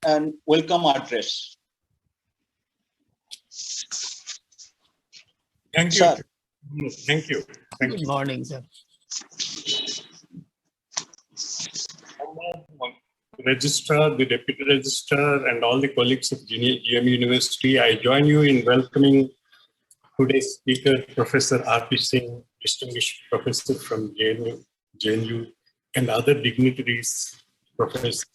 and welcome address. Thank you. Sir. Thank you. Good morning, sir. Registrar, the Deputy Registrar, and all the colleagues of GM University, I join you in welcoming today's speaker, Professor R.P. Singh, distinguished professor from JNU, and other dignitaries, professors.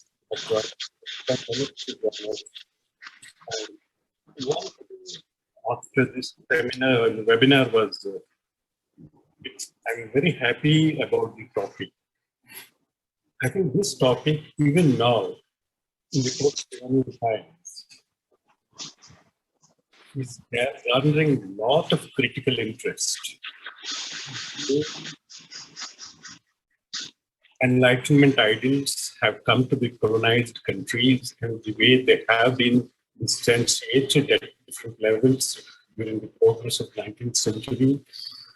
After this seminar, the webinar was, I'm very happy about the topic. I think this topic, even now, in the post-colonial times, is garnering a lot of critical interest. Enlightenment ideals have come to the colonized countries, and the way they have been instantiated at different levels during the progress of 19th century,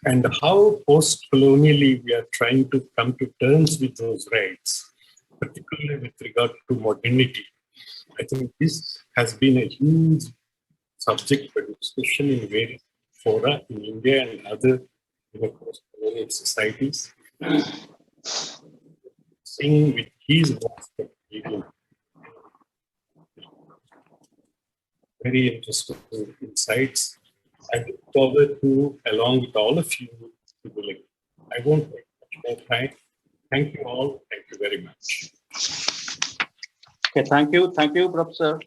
and how post-colonially we are trying to come to terms with those rights, particularly with regard to modernity. I think this has been a huge subject for discussion in various fora in India and other post-colonial societies. Seeing with his vast experience, very interesting insights. I look forward to, along with all of you, I won't take much more time. Thank you all. Thank you very much. Okay, thank you, Professor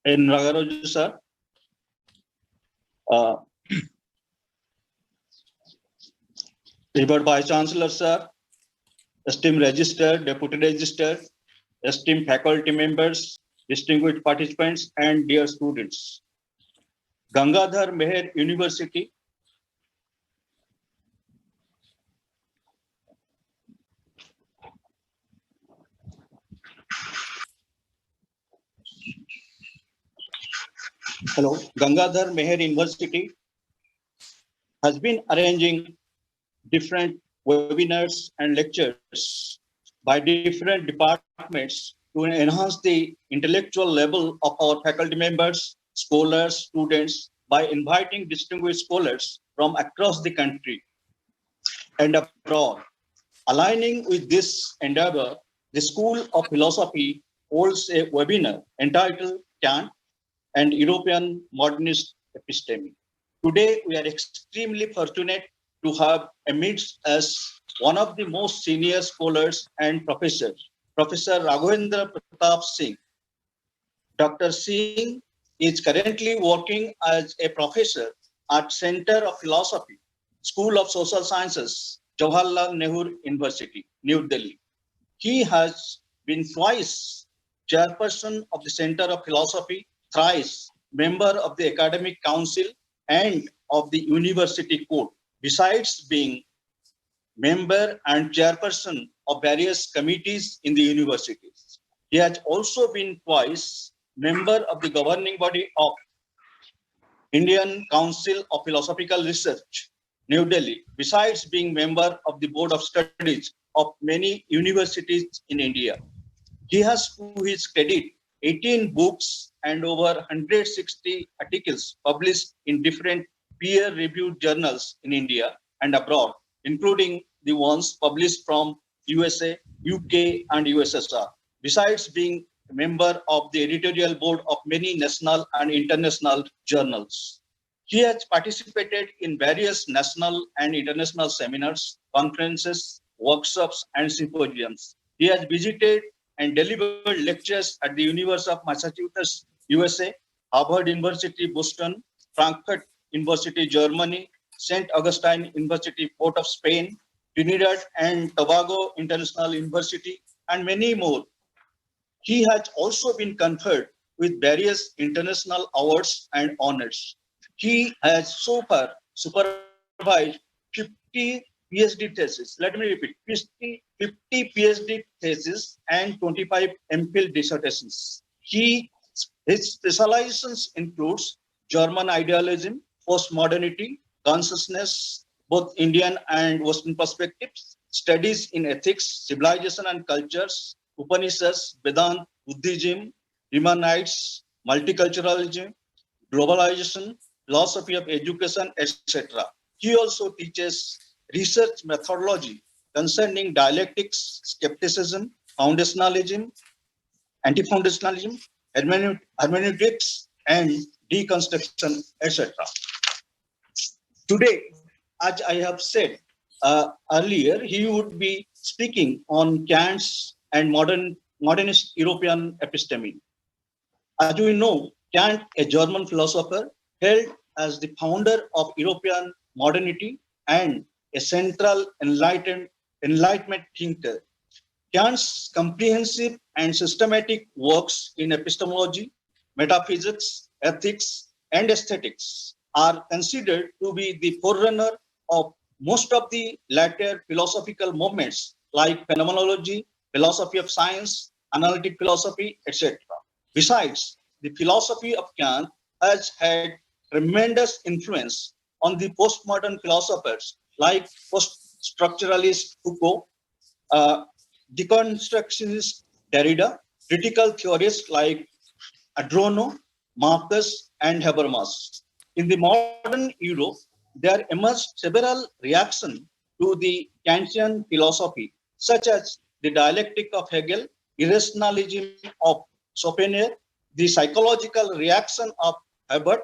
N. Nagaraju, sir. Revered Vice Chancellor, sir, esteemed Register, Deputy Register, esteemed faculty members, distinguished participants, and dear students. Gangadhar Meher University Gangadhar Meher University has been arranging different webinars and lectures by different departments to enhance the intellectual level of our faculty members, scholars, students, by inviting distinguished scholars from across the country and abroad. Aligning with this endeavor, the School of Philosophy holds a webinar entitled Kant and European Modernist Episteme. Today, we are extremely fortunate to have amidst us one of the most senior scholars and professors, Professor Raghavendra Pratap Singh. Dr. Singh is currently working as a professor at Center of Philosophy, School of Social Sciences, Jawaharlal Nehru University, New Delhi. He has been twice chairperson of the Center of Philosophy, thrice member of the Academic Council and of the University Court, besides being member and chairperson of various committees in the universities. He has also been twice member of the governing body of Indian Council of Philosophical Research, New Delhi, besides being member of the Board of Studies of many universities in India. He has, to his credit, 18 books and over 160 articles published in different peer-reviewed journals in India and abroad, including the ones published from USA, UK, and USSR, besides being a member of the editorial board of many national and international journals. He has participated in various national and international seminars, conferences, workshops, and symposiums. He has visited and delivered lectures at the University of Massachusetts, USA, Harvard University, Boston, Frankfurt University, Germany, St. Augustine University, Port of Spain, Trinidad and Tobago International University, and many more. He has also been conferred with various international awards and honors. He has so far supervised 50 PhD theses. Let me repeat, 50 PhD theses and 25 MPhil dissertations. His specializations includes German idealism, postmodernity, consciousness, both Indian and Western perspectives, studies in ethics, civilization and cultures, Upanishads, Vedanta, Buddhism, human rights, multiculturalism, globalization, philosophy of education, etc. He also teaches research methodology concerning dialectics, skepticism, foundationalism, anti-foundationalism, hermeneutics, and deconstruction, etc. Today, as I have said earlier, he would be speaking on Kant's and modernist European episteme. As we know, Kant, a German philosopher, hailed as the founder of European modernity and a central Enlightenment thinker. Kant's comprehensive and systematic works in epistemology, metaphysics, ethics, and aesthetics are considered to be the forerunner of most of the later philosophical movements like phenomenology, philosophy of science, analytic philosophy, etc. Besides, the philosophy of Kant has had tremendous influence on the postmodern philosophers like post-structuralist Foucault, uh, deconstructionist Derrida, critical theorists like Adorno, Marcus, and Habermas. In the modern Europe, there emerged several reactions to the Kantian philosophy, such as the dialectic of Hegel, irrationalism of Schopenhauer, the psychological reaction of Herbert,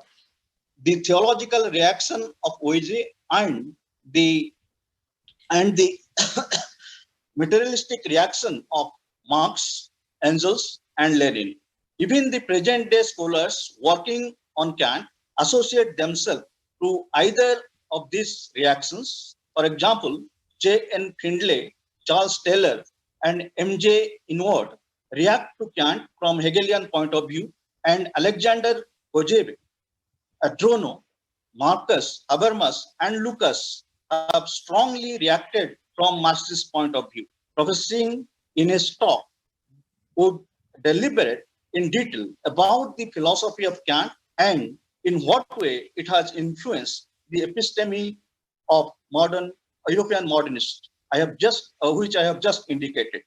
the theological reaction of Oege, the and the materialistic reaction of Marx, Engels, and Lenin. Even the present day scholars working on Kant associate themselves to either of these reactions. For example, J.N. Findlay, Charles Taylor, and M.J. Inward react to Kant from Hegelian point of view, and Alexander Kojève, Adorno, Marcus, Habermas, and Lucas have strongly reacted from Marxist point of view. Professing in his talk would deliberate in detail about the philosophy of Kant and in what way it has influenced the episteme of modern European modernists, which I have just indicated.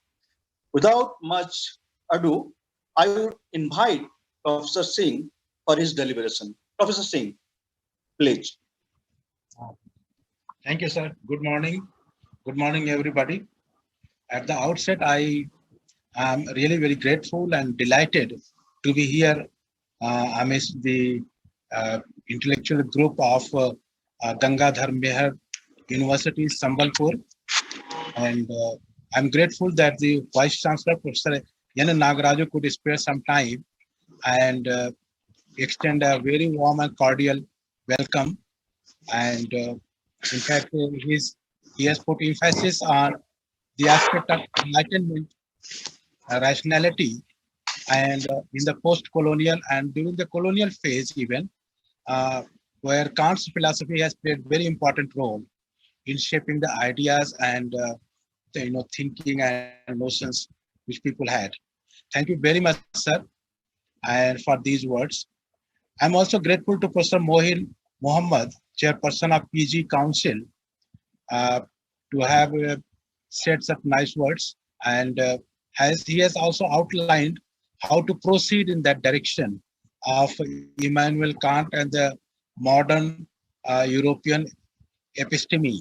Without much ado, I would invite Professor Singh for his deliberation. Professor Singh, please. Thank you, sir. Good morning. Good morning, everybody. At the outset, I am really very grateful and delighted to be here amidst the intellectual group of Gangadhar Mehar University, Sambalpur. And I'm grateful that the Vice Chancellor, Professor N. Nagaraju, could spare some time and extend a very warm and cordial welcome. And in fact, he has put emphasis on the aspect of enlightenment, rationality, and in the post-colonial and during the colonial phase even, where Kant's philosophy has played very important role in shaping the ideas and the thinking and notions which people had. Thank you very much, sir, and for these words. I'm also grateful to Professor Mohil Mohammed, Chairperson of PG Council, to have said such nice words, and he has also outlined how to proceed in that direction of Immanuel Kant and the modern European episteme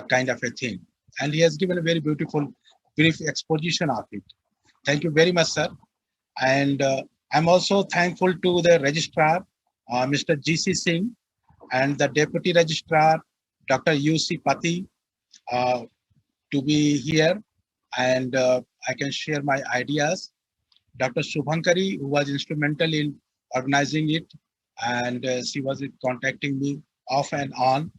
kind of a thing. And he has given a very beautiful brief exposition of it. Thank you very much, sir. And I'm also thankful to the registrar, Mr. G.C. Singh, and the deputy registrar, Dr. U.C. Pati, to be here, and I can share my ideas. Dr. Shubhankari, who was instrumental in organizing it, and she was contacting me off and on.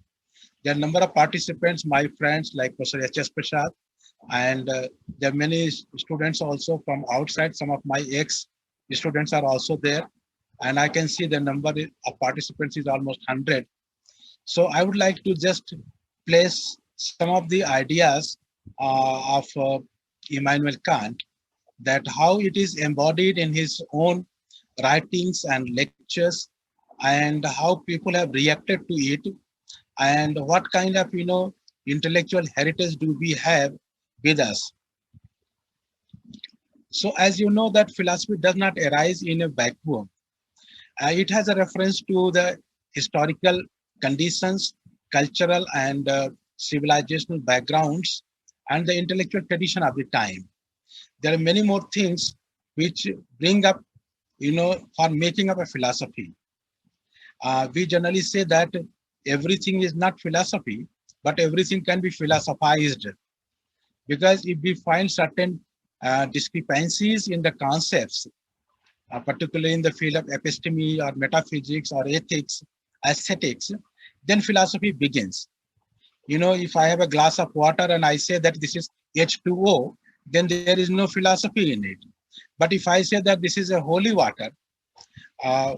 There are a number of participants, my friends like Professor H.S. Prasad, and there are many students also from outside. Some of my ex-students are also there, and I can see the number of participants is almost 100. So I would like to just place some of the ideas of Immanuel Kant, that how it is embodied in his own writings and lectures, and how people have reacted to it, and what kind of intellectual heritage do we have with us. So as you know that philosophy does not arise in a vacuum. It has a reference to the historical conditions, cultural and civilizational backgrounds, and the intellectual tradition of the time. There are many more things which bring up, for making up a philosophy. We generally say that everything is not philosophy, but everything can be philosophized. Because if we find certain discrepancies in the concepts, particularly in the field of episteme or metaphysics or ethics, aesthetics, then philosophy begins. If I have a glass of water and I say that this is H2O, then there is no philosophy in it. But if I say that this is a holy water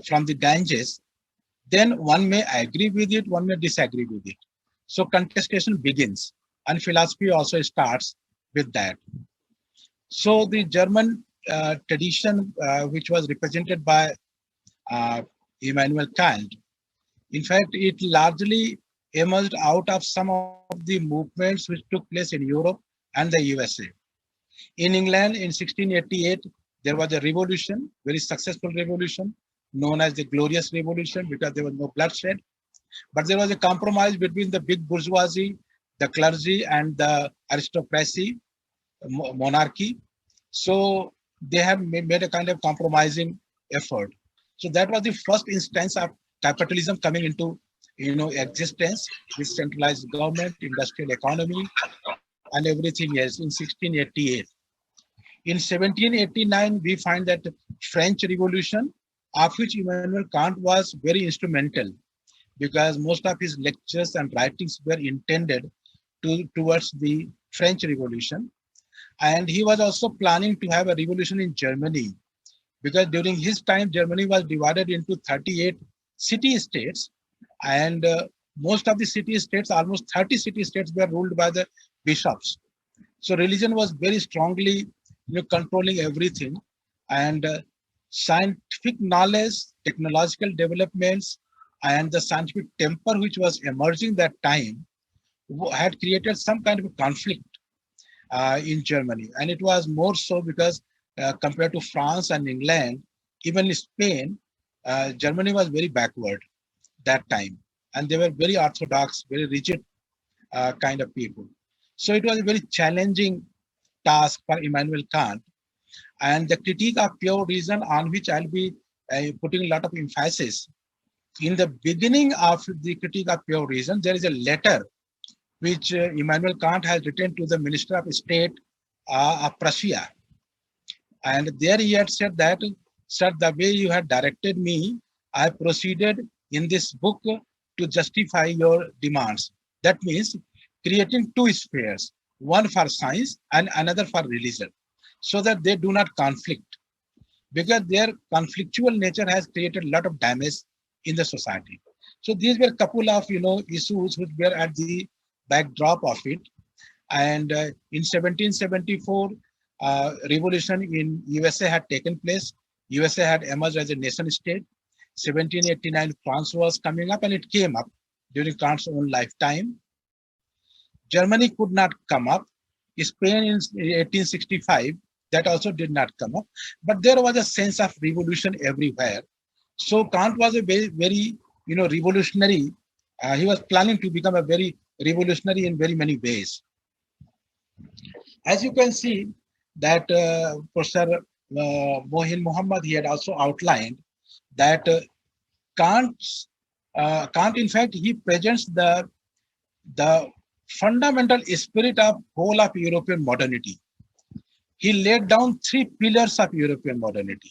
from the Ganges, then one may agree with it, one may disagree with it. So contestation begins, and philosophy also starts with that. So the German tradition, which was represented by Immanuel Kant, in fact, it largely emerged out of some of the movements which took place in Europe and the USA. In England in 1688, there was a revolution, very successful revolution, known as the Glorious Revolution, because there was no bloodshed. But there was a compromise between the big bourgeoisie, the clergy, and the aristocracy, monarchy. So they have made a kind of compromising effort. So that was the first instance of capitalism coming into existence, with centralized government, industrial economy, and everything else in 1688. In 1789, we find that French Revolution, of which Immanuel Kant was very instrumental, because most of his lectures and writings were intended towards the French Revolution. And he was also planning to have a revolution in Germany, because during his time, Germany was divided into 38 city-states, and most of the city-states, almost 30 city-states, were ruled by the bishops. So religion was very strongly controlling everything, and scientific knowledge, technological developments, and the scientific temper which was emerging that time had created some kind of a conflict in Germany. And it was more so because compared to France and England, even Spain, Germany was very backward that time. And they were very orthodox, very rigid kind of people. So it was a very challenging task for Immanuel Kant. And the critique of pure reason, on which I'll be putting a lot of emphasis. In the beginning of the critique of pure reason, there is a letter which Immanuel Kant has written to the Minister of State of Prussia. And there he had said that, sir, the way you had directed me, I proceeded in this book to justify your demands. That means creating two spheres, one for science and another for religion, so that they do not conflict, because their conflictual nature has created a lot of damage in the society. So these were a couple of issues which were at the backdrop of it. And in 1774, revolution in USA had taken place. USA had emerged as a nation state. 1789, France was coming up, and it came up during Kant's own lifetime. Germany could not come up. Spain in 1865, that also did not come up. But there was a sense of revolution everywhere. So Kant was a very, very revolutionary. He was planning to become a very revolutionary in very many ways. As you can see, that Professor Mohin Muhammad, he had also outlined that Kant, in fact, he presents the fundamental spirit of whole of European modernity. He laid down three pillars of European modernity: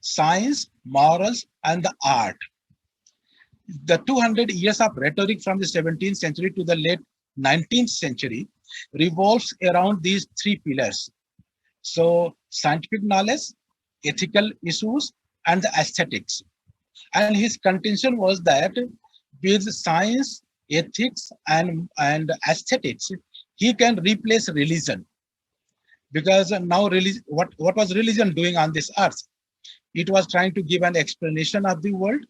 science, morals, and the art. The 200 years of rhetoric from the 17th century to the late 19th century revolves around these three pillars. So scientific knowledge, ethical issues, and the aesthetics. And his contention was that with science, ethics, and aesthetics, he can replace religion. Because now what was religion doing on this earth? It was trying to give an explanation of the world.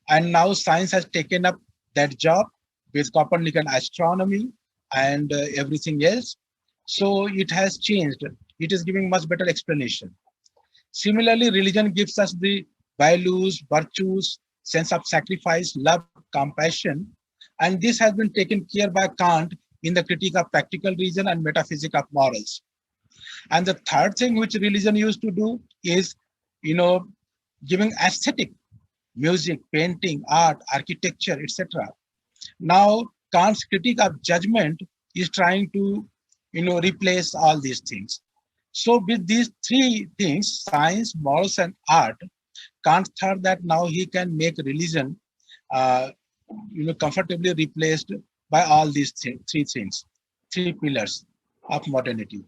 And now science has taken up that job with Copernican astronomy and everything else. So it has changed. it is giving much better explanation. Similarly, religion gives us the values, virtues, sense of sacrifice, love, compassion, and this has been taken care by Kant in the Critique of Practical Reason and Metaphysics of Morals. And the third thing which religion used to do is, giving aesthetic, music, painting, art, architecture, etc. Now, Kant's critique of judgment is trying to, replace all these things. So with these three things, science, morals, and art, Kant thought that now he can make religion, comfortably replaced by all these three things, three pillars of modernity.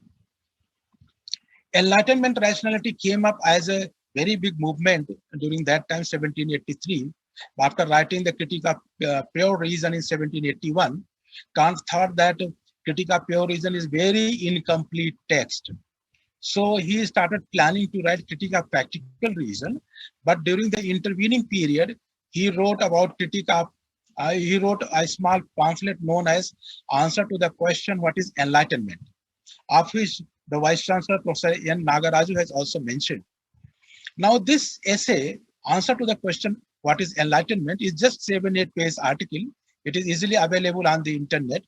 Enlightenment rationality came up as a very big movement during that time, 1783. After writing the Critique of Pure Reason in 1781, Kant thought that Critique of Pure Reason is very incomplete text. So he started planning to write Critique of Practical Reason, but during the intervening period, he wrote about he wrote a small pamphlet known as Answer to the Question, What is Enlightenment? Of which the Vice Chancellor, Professor N. Nagaraju, has also mentioned. Now, this essay, Answer to the Question, What is Enlightenment, is just 7-8 page article. It is easily available on the internet,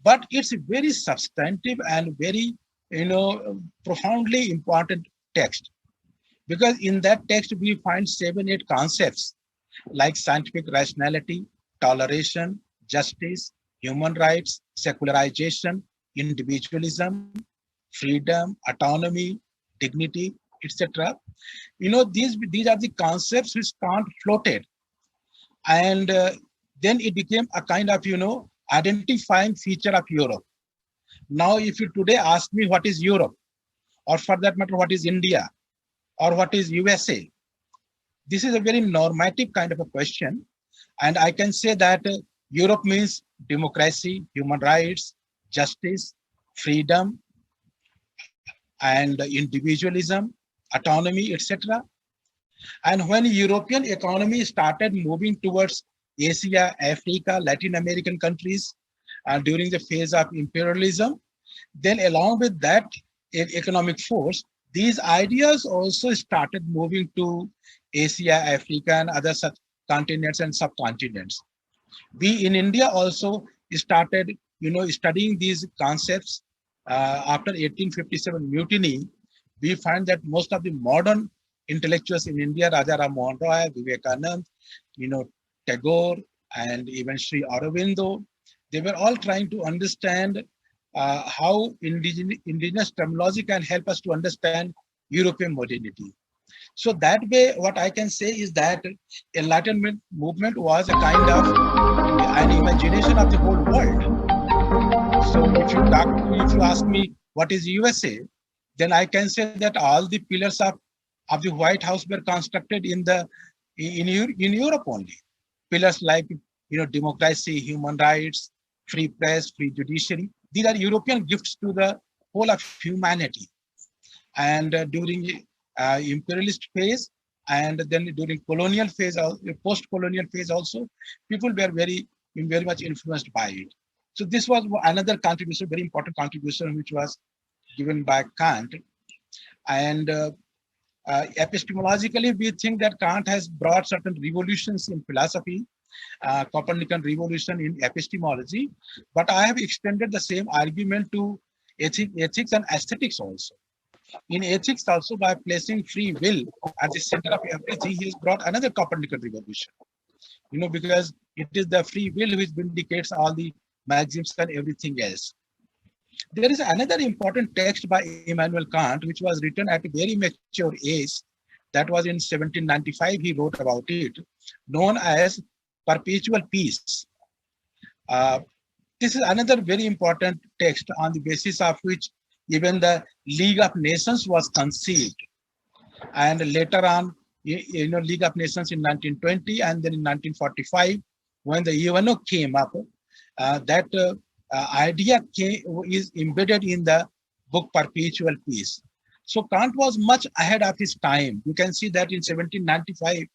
but it's a very substantive and very, profoundly important text. Because in that text, we find 7-8 concepts like scientific rationality, toleration, justice, human rights, secularization, individualism, freedom, autonomy, dignity, etc. These are the concepts which Kant floated. And then it became a kind of, identifying feature of Europe. Now, if you today ask me what is Europe, or for that matter, what is India, or what is USA, this is a very normative kind of a question. And I can say that Europe means democracy, human rights, justice, freedom, and individualism, autonomy, etc. And when European economy started moving towards Asia, Africa, Latin American countries during the phase of imperialism, then along with that economic force, these ideas also started moving to Asia, Africa, and other continents and subcontinents. We in India also started, studying these concepts after 1857 mutiny. We find that most of the modern intellectuals in India, Raja Ram Mohan Roy, Vivekanand, Tagore, and even Sri Aurobindo, they were all trying to understand how indigenous terminology can help us to understand European modernity. So that way, what I can say is that Enlightenment movement was a kind of an imagination of the whole world. So if you ask me what is USA, then I can say that all the pillars of the White House were constructed in Europe only. Pillars like democracy, human rights, free press, free judiciary. These are European gifts to the whole of humanity. And during imperialist phase, and then during colonial phase, post-colonial phase also, people were very much influenced by it. So this was another contribution, very important contribution, which was given by Kant. And epistemologically, we think that Kant has brought certain revolutions in philosophy, Copernican revolution in epistemology, but I have extended the same argument to ethics and aesthetics also. In ethics also, by placing free will at the center of everything, he has brought another Copernican revolution. Because it is the free will which vindicates all the maxims and everything else. There is another important text by Immanuel Kant, which was written at a very mature age. That was in 1795, he wrote about it, known as Perpetual Peace. This is another very important text on the basis of which even the League of Nations was conceived. And later on, League of Nations in 1920, and then in 1945, when the UNO came up, that idea is embedded in the book Perpetual Peace. So Kant was much ahead of his time. You can see that in 1795,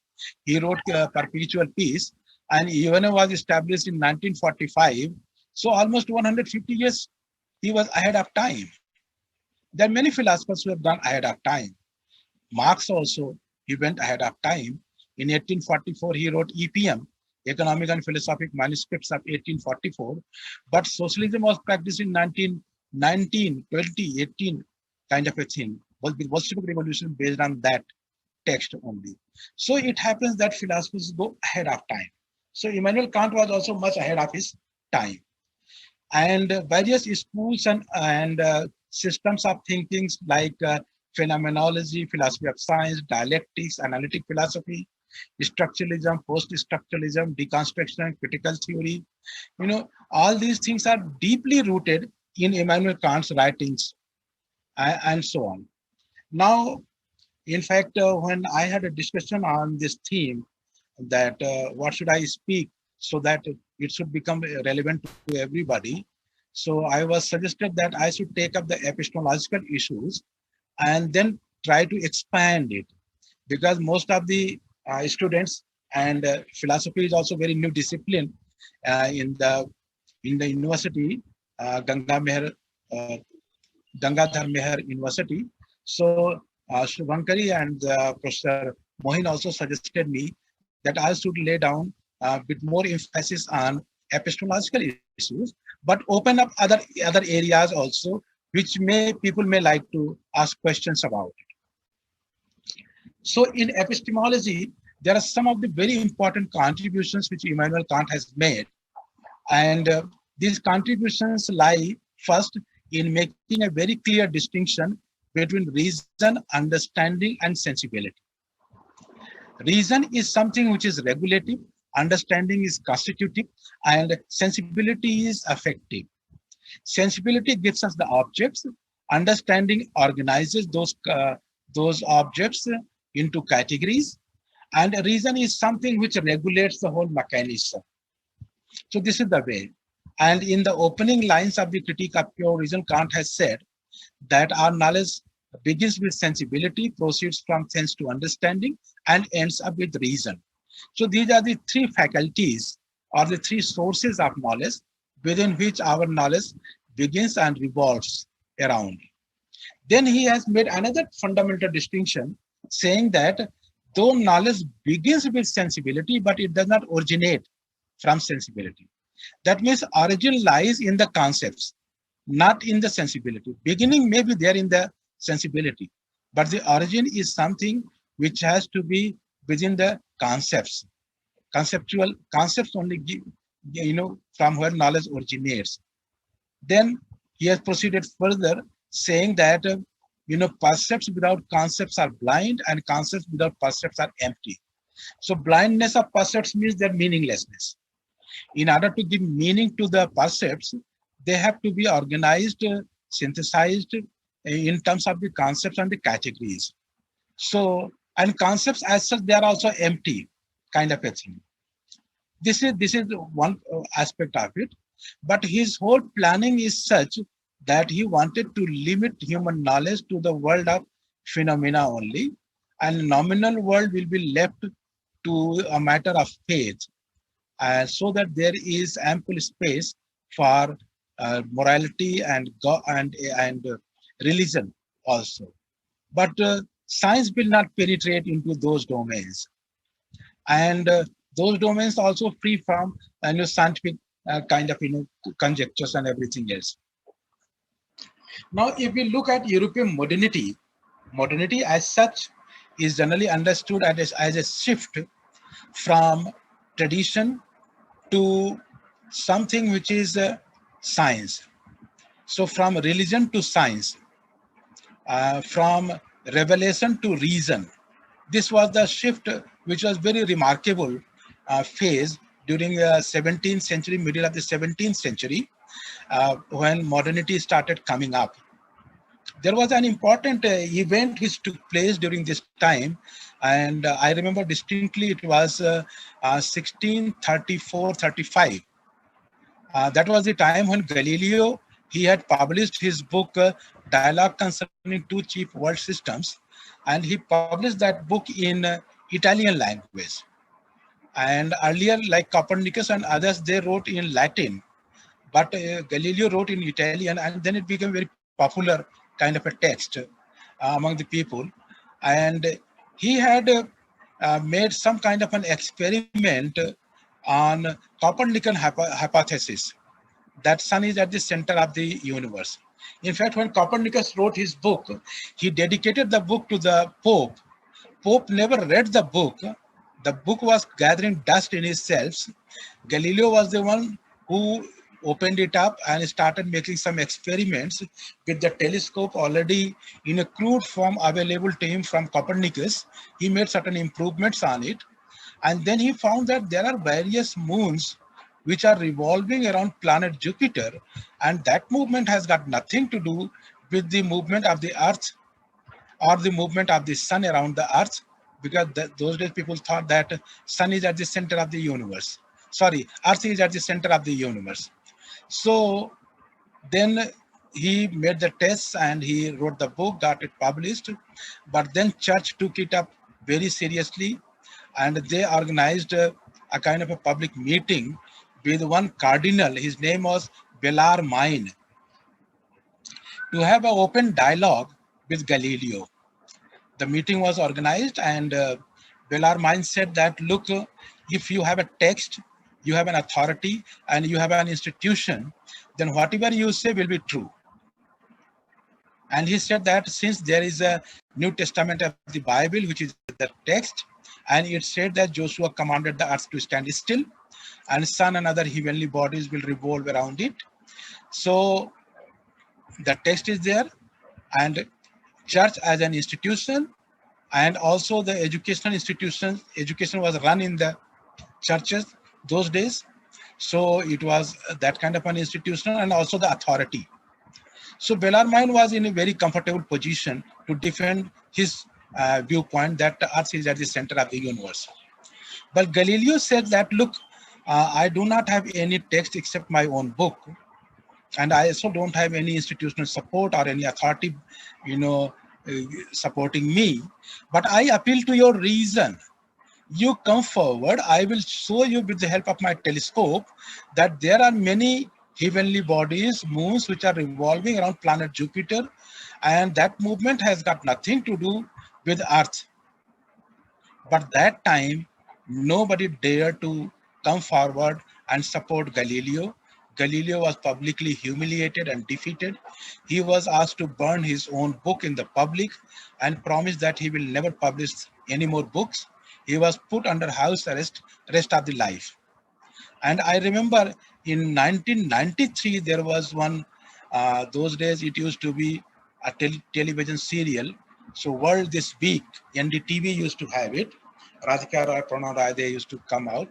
he wrote Perpetual Peace, and UNO was established in 1945. So almost 150 years, he was ahead of time. There are many philosophers who have gone ahead of time. Marx also, he went ahead of time. In 1844, he wrote EPM, Economic and Philosophic Manuscripts of 1844. But socialism was practiced in 1919, 20, 18 kind of a thing. Was the Bolshevik Revolution based on that text only. So it happens that philosophers go ahead of time. So Immanuel Kant was also much ahead of his time. And various schools and systems of thinking like phenomenology, philosophy of science, dialectics, analytic philosophy, structuralism, post-structuralism, deconstruction, critical theory, all these things are deeply rooted in Immanuel Kant's writings and so on. Now, in fact, when I had a discussion on this theme, that what should I speak so that it should become relevant to everybody. So I was suggested that I should take up the epistemological issues and then try to expand it, because most of the students and philosophy is also very new discipline in the university, uh, Gangadhar Meher University. So Shubhankari and Professor Mohin also suggested me that I should lay down with more emphasis on epistemological issues, but open up other areas also, which people may like to ask questions about. So in epistemology, there are some of the very important contributions which Immanuel Kant has made. And these contributions lie first in making a very clear distinction between reason, understanding, and sensibility. Reason is something which is regulative, understanding is constitutive, and sensibility is affective. Sensibility gives us the objects, understanding organizes those objects into categories, and reason is something which regulates the whole mechanism. So this is the way. And in the opening lines of the Critique of Pure Reason, Kant has said that our knowledge begins with sensibility, proceeds from sense to understanding, and ends up with reason. So these are the three faculties or the three sources of knowledge within which our knowledge begins and revolves around. Then he has made another fundamental distinction, saying that though knowledge begins with sensibility, but it does not originate from sensibility. That means origin lies in the concepts, not in the sensibility. Beginning may be there in the sensibility, but the origin is something which has to be within the concepts. Conceptual concepts only give, from where knowledge originates. Then he has proceeded further, saying that percepts without concepts are blind, and concepts without percepts are empty. So blindness of percepts means their meaninglessness. In order to give meaning to the percepts, they have to be organized, synthesized in terms of the concepts and the categories. So, and concepts as such, they are also empty, kind of a thing. This is one aspect of it. But his whole planning is such that he wanted to limit human knowledge to the world of phenomena only, and nominal world will be left to a matter of faith, so that there is ample space for morality and religion also. But science will not penetrate into those domains, and those domains also free from scientific kind of conjectures and everything else. Now, if we look at European modernity, modernity as such is generally understood as a shift from tradition to something which is science. So from religion to science, from revelation to reason. This was the shift which was very remarkable phase during the 17th century, middle of the 17th century, when modernity started coming up. There was an important event which took place during this time, and I remember distinctly it was 1634-35. That was the time when Galileo, he had published his book, Dialogue Concerning Two Chief World Systems, and he published that book in Italian language. And earlier, like Copernicus and others, they wrote in Latin, but Galileo wrote in Italian, and then it became very popular kind of a text among the people. And he had made some kind of an experiment on Copernican hypothesis that sun is at the center of the universe. In fact, when Copernicus wrote his book, he dedicated the book to the Pope. Pope never read the book. The book was gathering dust in his cells. Galileo was the one who opened it up and started making some experiments with the telescope already in a crude form available to him from Copernicus. He made certain improvements on it. And then he found that there are various moons which are revolving around planet Jupiter, and that movement has got nothing to do with the movement of the Earth or the movement of the sun around the Earth, because those days people thought that sun is at the center of the universe. Sorry, Earth is at the center of the universe. So then he made the tests and he wrote the book, got it published, but then church took it up very seriously, and they organized a kind of a public meeting with one cardinal. His name was Bellarmine, to have an open dialogue with Galileo. The meeting was organized, and Bellarmine said that, look, if you have a text, you have an authority, and you have an institution, then whatever you say will be true. And he said that since there is a New Testament of the Bible, which is the text, and it said that Joshua commanded the earth to stand still, and sun and other heavenly bodies will revolve around it. So the text is there, and church as an institution, and also the educational institution, education was run in the churches those days. So it was that kind of an institution, and also the authority. So Bellarmine was in a very comfortable position to defend his viewpoint that the earth is at the center of the universe. But Galileo said that, look, I do not have any text except my own book. And I also don't have any institutional support or any authority, supporting me. But I appeal to your reason. You come forward, I will show you with the help of my telescope that there are many heavenly bodies, moons, which are revolving around planet Jupiter, and that movement has got nothing to do with Earth. But that time, nobody dared to come forward and support Galileo. Galileo was publicly humiliated and defeated. He was asked to burn his own book in the public and promised that he will never publish any more books. He was put under house arrest rest of the life. And I remember in 1993, there was one, those days it used to be a television serial. So World This Week, NDTV used to have it. Radhika Roy, Pranay Rai, they used to come out.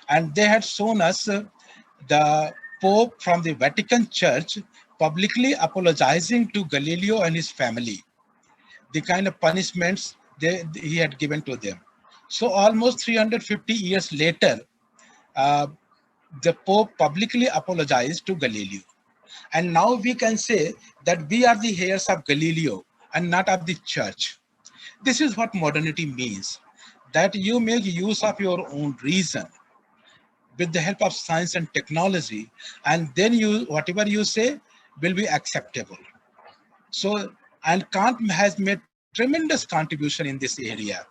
And they had shown us the Pope from the Vatican Church publicly apologizing to Galileo and his family, the kind of punishments he had given to them. So almost 350 years later, the Pope publicly apologized to Galileo. And now we can say that we are the heirs of Galileo and not of the church. This is what modernity means, that you make use of your own reason with the help of science and technology, and then whatever you say will be acceptable. So, and Kant has made tremendous contribution in this area,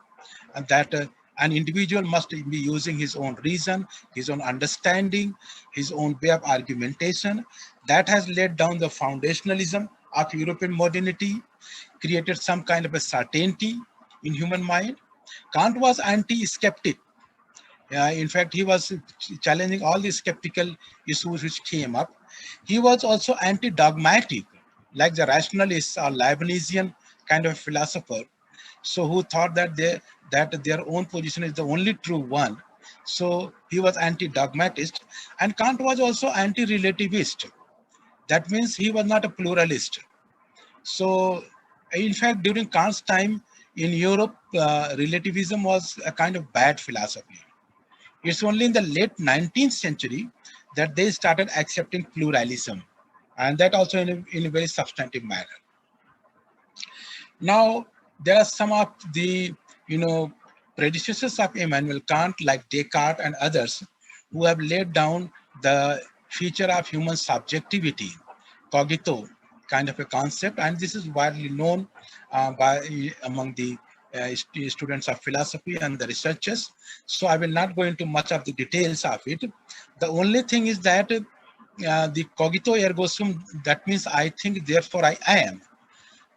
and that an individual must be using his own reason, his own understanding, his own way of argumentation. That has laid down the foundationalism of European modernity, created some kind of a certainty in human mind. Kant was anti-skeptic. In fact, he was challenging all the skeptical issues which came up. He was also anti-dogmatic, like the rationalists or Leibnizian kind of philosopher, so who thought that their own position is the only true one. So he was anti-dogmatist, and Kant was also anti-relativist. That means he was not a pluralist. So in fact, during Kant's time in Europe, relativism was a kind of bad philosophy. It's only in the late 19th century that they started accepting pluralism, and that also in a very substantive manner. Now, there are some of the, predecessors of Immanuel Kant, like Descartes and others, who have laid down the feature of human subjectivity, cogito, kind of a concept, and this is widely known among the students of philosophy and the researchers. So I will not go into much of the details of it. The only thing is that the cogito ergo sum, that means I think, therefore I am.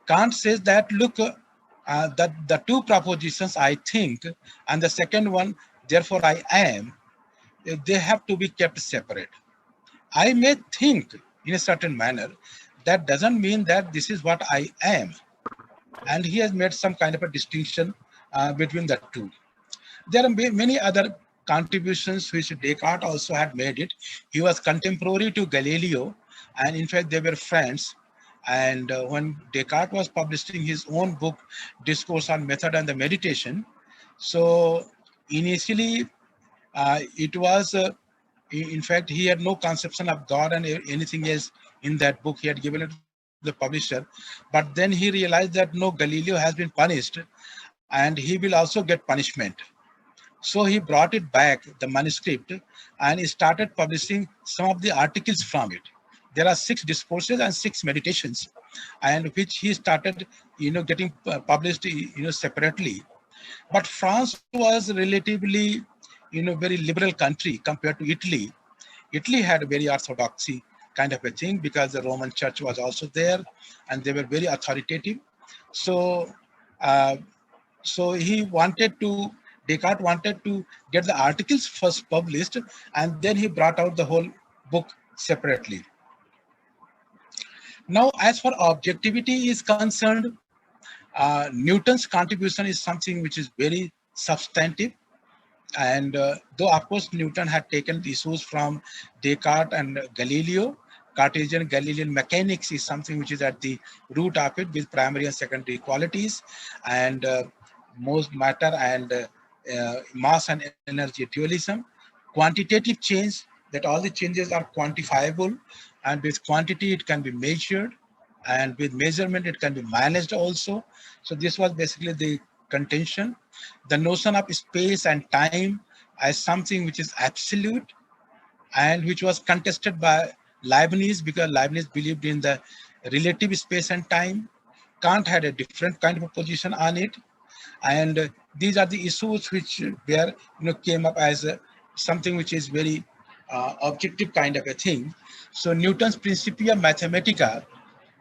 Kant says that, look, that the two propositions, I think, and the second one, therefore I am, they have to be kept separate. I may think in a certain manner. That doesn't mean that this is what I am. And he has made some kind of a distinction between the two. There are many other contributions which Descartes also had made it. He was contemporary to Galileo, and in fact, they were friends. And when Descartes was publishing his own book, Discourse on Method and the Meditation, so initially it was, in fact, he had no conception of God and anything else in that book. He had given it to the publisher. But then he realized that no, Galileo has been punished and he will also get punishment. So he brought it back, the manuscript, and he started publishing some of the articles from it. There are 6 discourses and 6 meditations, and which he started, getting published, separately. But France was relatively, very liberal country compared to Italy. Italy had a very orthodoxy kind of a thing because the Roman Church was also there, and they were very authoritative. So, uh, so Descartes wanted to get the articles first published, and then he brought out the whole book separately. Now, as for objectivity is concerned, Newton's contribution is something which is very substantive. And though, of course, Newton had taken issues from Descartes and Galileo, Cartesian Galilean mechanics is something which is at the root of it, with primary and secondary qualities, and most matter and mass and energy dualism. Quantitative change, that all the changes are quantifiable, and with quantity it can be measured, and with measurement it can be managed also. So this was basically the contention. The notion of space and time as something which is absolute, and which was contested by Leibniz, because Leibniz believed in the relative space and time. Kant had a different kind of a position on it, and these are the issues which were, came up as something which is very objective kind of a thing. So Newton's Principia Mathematica,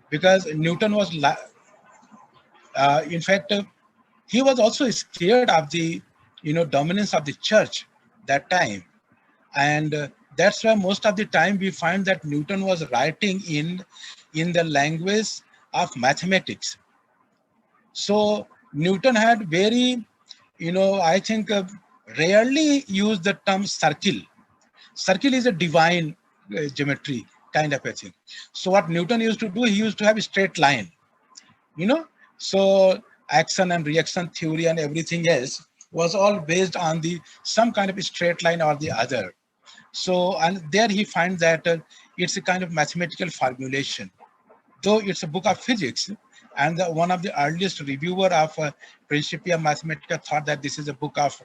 because Newton was, in fact, he was also scared of the, dominance of the church that time. And that's why most of the time we find that Newton was writing in the language of mathematics. So Newton had very, I think, rarely used the term circle. Circle is a divine geometry kind of a thing. So what Newton used to do, he used to have a straight line, so action and reaction theory and everything else was all based on the some kind of a straight line or the other. So, and there he finds that it's a kind of mathematical formulation, though it's a book of physics. And one of the earliest reviewer of Principia Mathematica thought that this is a book of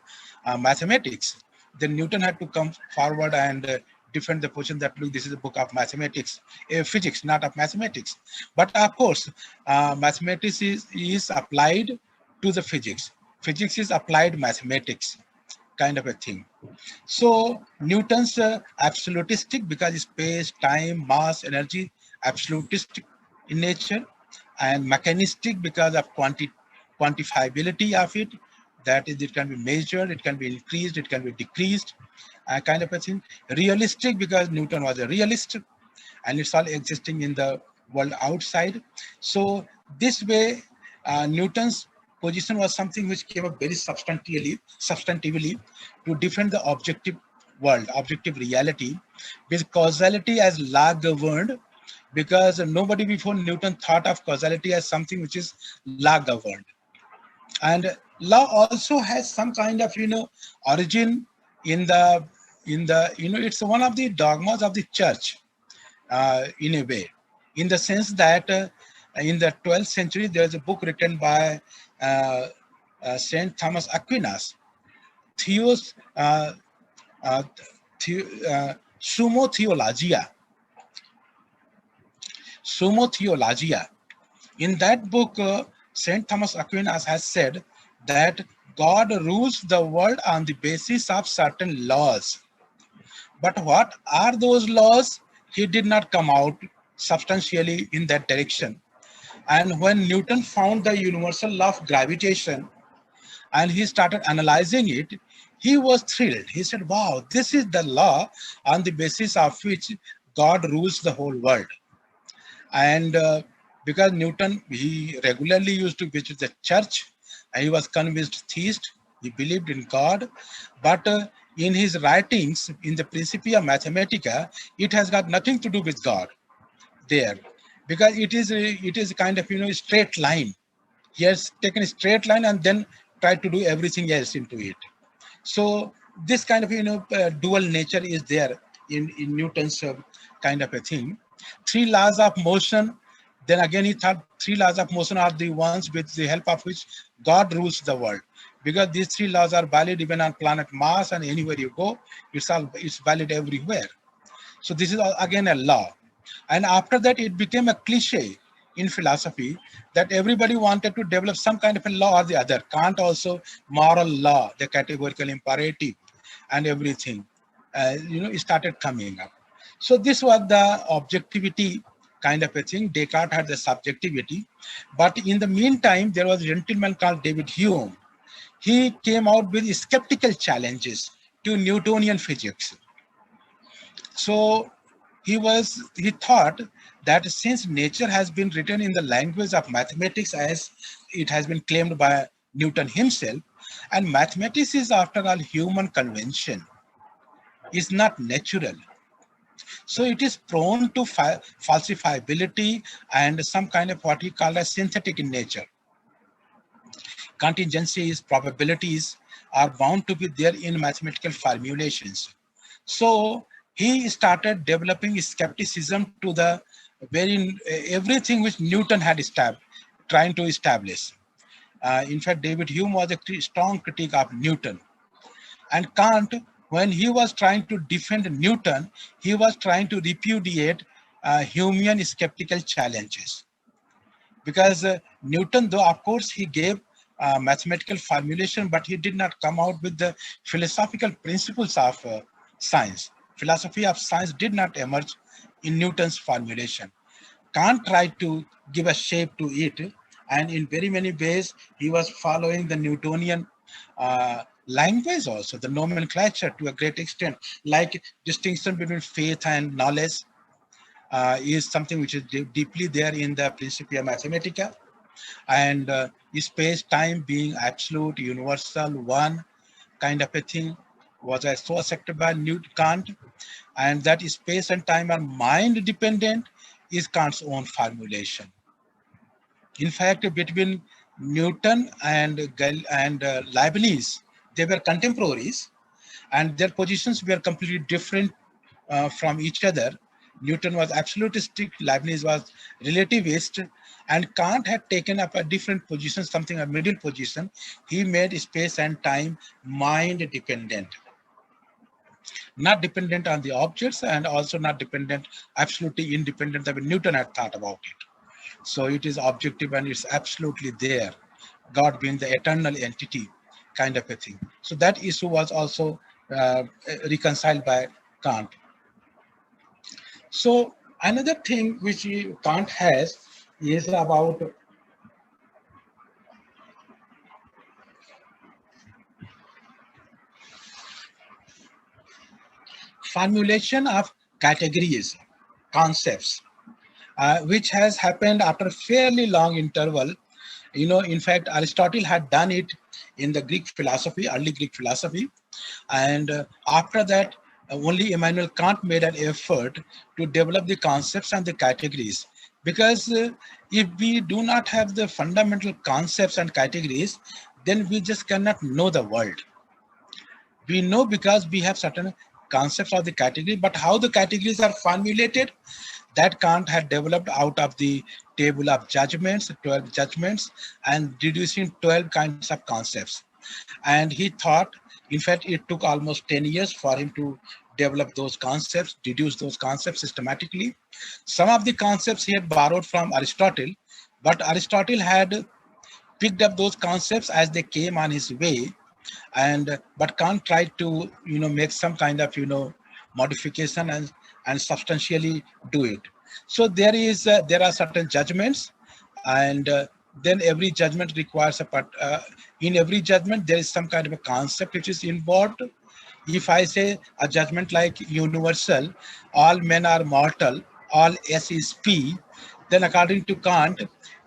mathematics. Then Newton had to come forward and defend the position that, look, this is a book of mathematics, physics, not of mathematics. But of course, mathematics is applied to the physics. Physics is applied mathematics kind of a thing. So Newton's absolutistic, because space, time, mass, energy, absolutistic in nature, and mechanistic because of quantifiability of it, that is, it can be measured, it can be increased, it can be decreased, kind of a thing. Realistic because Newton was a realist, and it's all existing in the world outside. So this way, Newton's position was something which came up very substantively to defend the objective world, objective reality, with causality as law governed, because nobody before Newton thought of causality as something which is law governed. And law also has some kind of, origin in the, it's one of the dogmas of the church, in a way, in the sense that in the 12th century, there's a book written by Saint Thomas Aquinas, Summa Theologia. Summa Theologia. In that book, Saint Thomas Aquinas has said that God rules the world on the basis of certain laws. But what are those laws? He did not come out substantially in that direction. And when Newton found the universal law of gravitation and he started analyzing it, he was thrilled. He said, wow, this is the law on the basis of which God rules the whole world. And because Newton, he regularly used to visit the church, and he was convinced theist, he believed in God, but in his writings, in the Principia Mathematica, it has got nothing to do with God there, because it is kind of straight line. He has taken a straight line and then tried to do everything else into it. So this kind of dual nature is there in Newton's kind of a thing. Three laws of motion. Then again, he thought three laws of motion are the ones with the help of which God rules the world, because these three laws are valid even on planet Mars, and anywhere you go, it's valid everywhere. So this is again a law. And after that, it became a cliche in philosophy that everybody wanted to develop some kind of a law or the other. Kant also, moral law, the categorical imperative and everything, it started coming up. So this was the objectivity kind of a thing. Descartes had the subjectivity. But in the meantime, there was a gentleman called David Hume. He came out with skeptical challenges to Newtonian physics. So he thought that since nature has been written in the language of mathematics, as it has been claimed by Newton himself, and mathematics is after all human convention, is not natural. So it is prone to falsifiability and some kind of what he called as synthetic in nature. Contingencies, probabilities are bound to be there in mathematical formulations. So he started developing skepticism to the everything which Newton had trying to establish. In fact, David Hume was a strong critic of Newton. And Kant, when he was trying to defend Newton, he was trying to repudiate Humean skeptical challenges. Because Newton, though, of course, he gave mathematical formulation, but he did not come out with the philosophical principles of science. Philosophy of science did not emerge in Newton's formulation. Kant tried to give a shape to it, and in very many ways, he was following the Newtonian language also, the nomenclature to a great extent, like distinction between faith and knowledge is something which is deeply there in the Principia Mathematica, and space-time being absolute, universal, one kind of a thing was so accepted by Kant, and that space and time are mind-dependent is Kant's own formulation. In fact, between Newton and Leibniz, they were contemporaries, and their positions were completely different from each other. Newton was absolutistic, Leibniz was relativist, and Kant had taken up a different position, something a middle position. He made space and time mind-dependent. Not dependent on the objects, and also not dependent, absolutely independent the way Newton had thought about it. So it is objective and it's absolutely there, God being the eternal entity kind of a thing. So that issue was also reconciled by Kant. So another thing which Kant has is about formulation of categories, concepts, which has happened after a fairly long interval. In fact, Aristotle had done it in the Greek philosophy, early Greek philosophy. And after that, only Immanuel Kant made an effort to develop the concepts and the categories. Because if we do not have the fundamental concepts and categories, then we just cannot know the world. We know because we have certain concepts of the category, but how the categories are formulated, that Kant had developed out of the table of judgments, 12 judgments, and deducing 12 kinds of concepts. And he thought, in fact, it took almost 10 years for him to develop those concepts, deduce those concepts systematically. Some of the concepts he had borrowed from Aristotle, but Aristotle had picked up those concepts as they came on his way, and but Kant tried to make some kind of modification and substantially do it. So there are certain judgments, and then every judgment requires in every judgment there is some kind of a concept which is involved. If I say a judgment like universal, all men are mortal, all S is P, then according to Kant,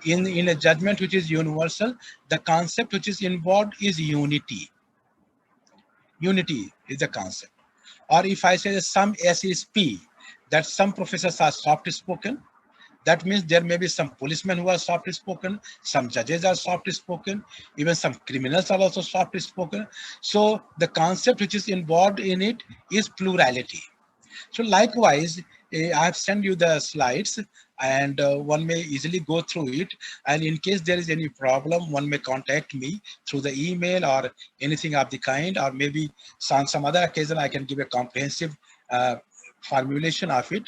in a judgment which is universal, the concept which is involved is unity. Unity is the concept. Or if I say some S is P, that some professors are soft spoken, that means there may be some policemen who are soft spoken, some judges are soft spoken, even some criminals are also soft spoken. So the concept which is involved in it is plurality. So likewise, I have sent you the slides, and one may easily go through it. And in case there is any problem, one may contact me through the email or anything of the kind, or maybe some other occasion I can give a comprehensive formulation of it.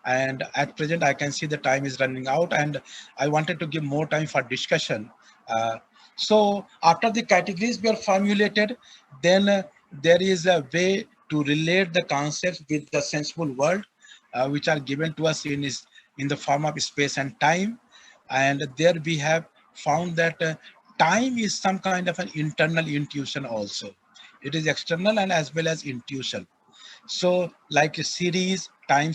And at present, I can see the time is running out, and I wanted to give more time for discussion. So after the categories were formulated, then there is a way to relate the concepts with the sensible world, which are given to us in the form of space and time. And there we have found that time is some kind of an internal intuition also. It is external and as well as intuition. So like a series, time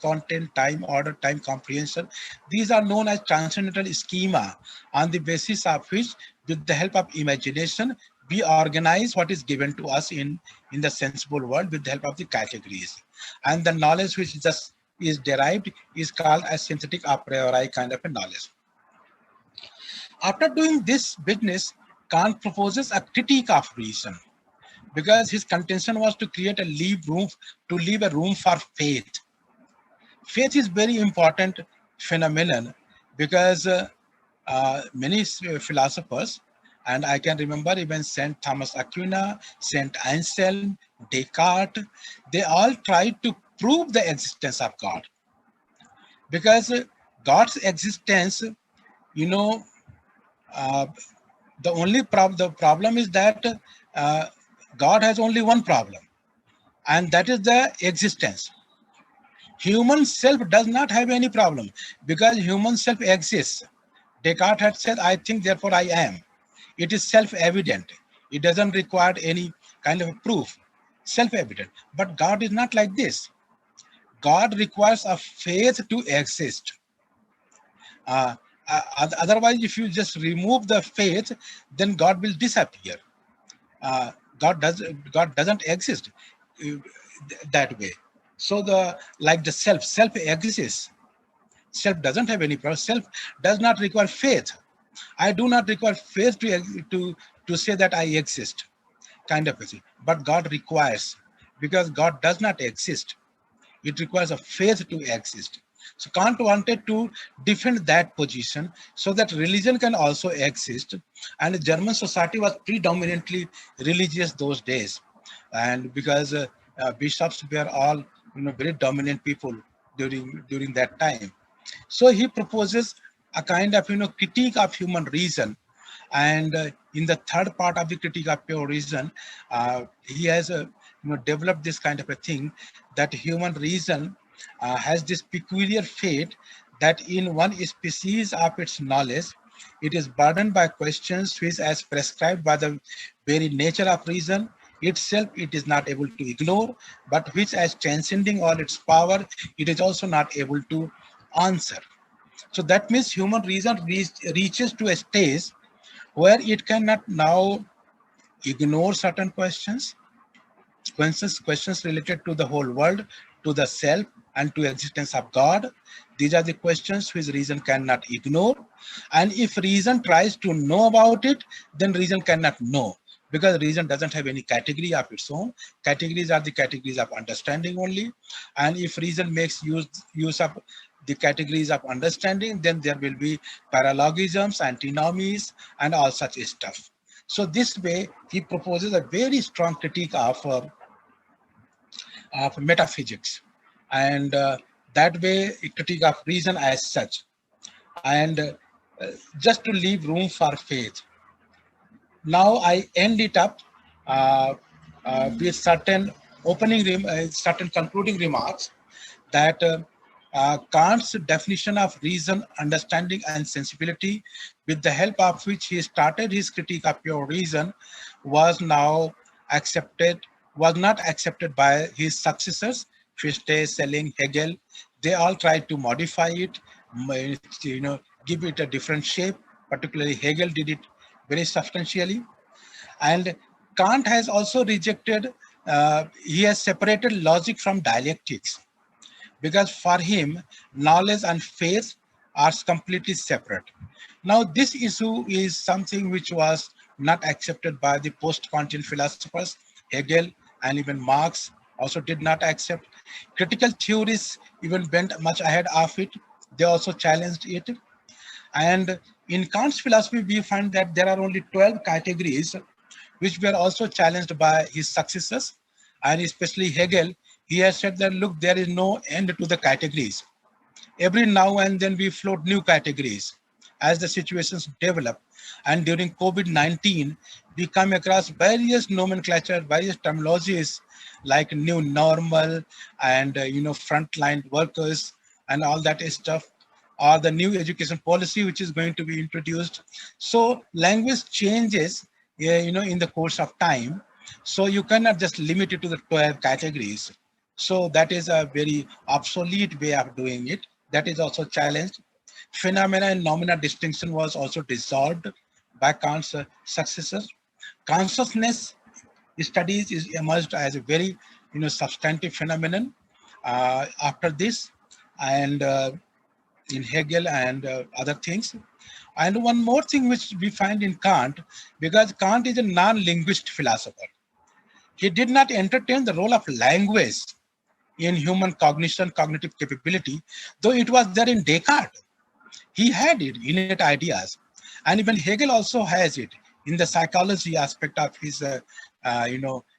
content, time order, time comprehension, these are known as transcendental schema, on the basis of which, with the help of imagination, we organize what is given to us in the sensible world with the help of the categories. And the knowledge which just is derived is called as synthetic a priori kind of a knowledge. After doing this business, Kant proposes a critique of reason, because his contention was to create leave a room for faith. Faith is very important phenomenon, because many philosophers, and I can remember even Saint Thomas Aquina, Saint Anselm, Descartes, they all tried to prove the existence of God, because God's existence, the problem is that God has only one problem, and that is the existence. Human self does not have any problem, because human self exists. Descartes had said, I think, therefore I am. It is self-evident. It doesn't require any kind of proof. Self-evident. But God is not like this. God requires a faith to exist. Otherwise, if you just remove the faith, then God will disappear. God doesn't exist that way. So the self exists. Self doesn't have any problem. Self does not require faith. I do not require faith to say that I exist, kind of a thing. But God requires, because God does not exist. It requires a faith to exist. So Kant wanted to defend that position so that religion can also exist. And the German society was predominantly religious those days. And because bishops were all very dominant people during that time. So he proposes a kind of critique of human reason. And in the third part of the critique of pure reason, he has developed this kind of a thing, that human reason has this peculiar fate, that in one species of its knowledge, it is burdened by questions which, as prescribed by the very nature of reason itself, it is not able to ignore, but which, as transcending all its power, it is also not able to answer. So that means human reason reaches to a stage where it cannot now ignore certain questions related to the whole world, to the self, and to existence of God. These are the questions which reason cannot ignore. And if reason tries to know about it, then reason cannot know, because reason doesn't have any category of its own. Categories are the categories of understanding only. And if reason makes use of the categories of understanding, then there will be paralogisms, antinomies, and all such stuff. So this way, he proposes a very strong critique of of metaphysics, and that way a critique of reason as such, and just to leave room for faith. Now I end it up uh, with certain certain concluding remarks that Kant's definition of reason, understanding, and sensibility, with the help of which he started his critique of pure reason, was now accepted, was not accepted by his successors, Fichte, Schelling, Hegel. They all tried to modify it, give it a different shape. Particularly Hegel did it very substantially. And Kant has also rejected, he has separated logic from dialectics, because for him, knowledge and faith are completely separate. Now, this issue is something which was not accepted by the post-Kantian philosophers. Hegel and even Marx also did not accept. Critical theorists even went much ahead of it. They also challenged it. And in Kant's philosophy, we find that there are only 12 categories which were also challenged by his successors, and especially Hegel. He has said that, look, there is no end to the categories. Every now and then we float new categories as the situations develop. And during COVID-19, we come across various nomenclature, various terminologies like new normal and, frontline workers and all that stuff, or the new education policy which is going to be introduced. So language changes, in the course of time. So you cannot just limit it to the 12 categories. So that is a very obsolete way of doing it. That is also challenged. Phenomena and noumena distinction was also dissolved by Kant's successors. Consciousness studies is emerged as a very, substantive phenomenon after this, and in Hegel and other things. And one more thing which we find in Kant, because Kant is a non-linguist philosopher. He did not entertain the role of language in human cognition, cognitive capability, though it was there in Descartes. He had it, innate ideas. And even Hegel also has it in the psychology aspect of his,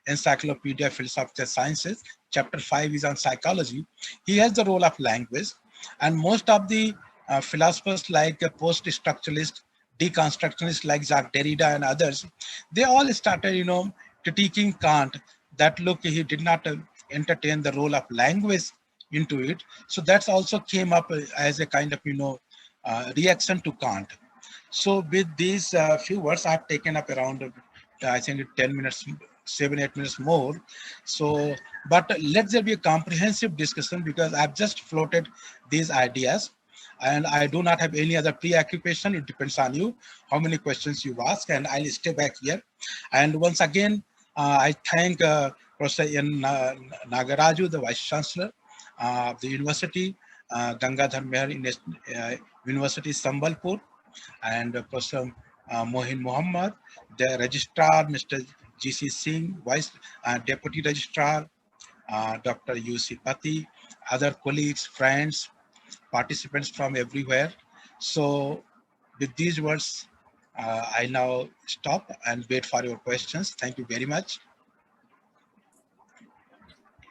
Encyclopedia Philosophical Sciences. Chapter 5 is on psychology. He has the role of language. And most of the philosophers like post-structuralist, deconstructionists like Jacques Derrida and others, they all started, critiquing Kant that, look, he did not entertain the role of language into it. So that's also came up as a kind of, reaction to Kant. So with these few words, I've taken up around, I think 10 minutes, 7-8 minutes more. So, but let there be a comprehensive discussion, because I've just floated these ideas and I do not have any other preoccupation. It depends on you, how many questions you ask, and I'll stay back here. And once again, I thank Professor N. Nagaraju, the Vice Chancellor of the University, Gangadhar Meher University, Sambalpur, and Professor Mohin Muhammad, the Registrar, Mr. G.C. Singh, Vice Deputy Registrar, Dr. U.C. Pati, other colleagues, friends, participants from everywhere. So with these words, I now stop and wait for your questions. Thank you very much.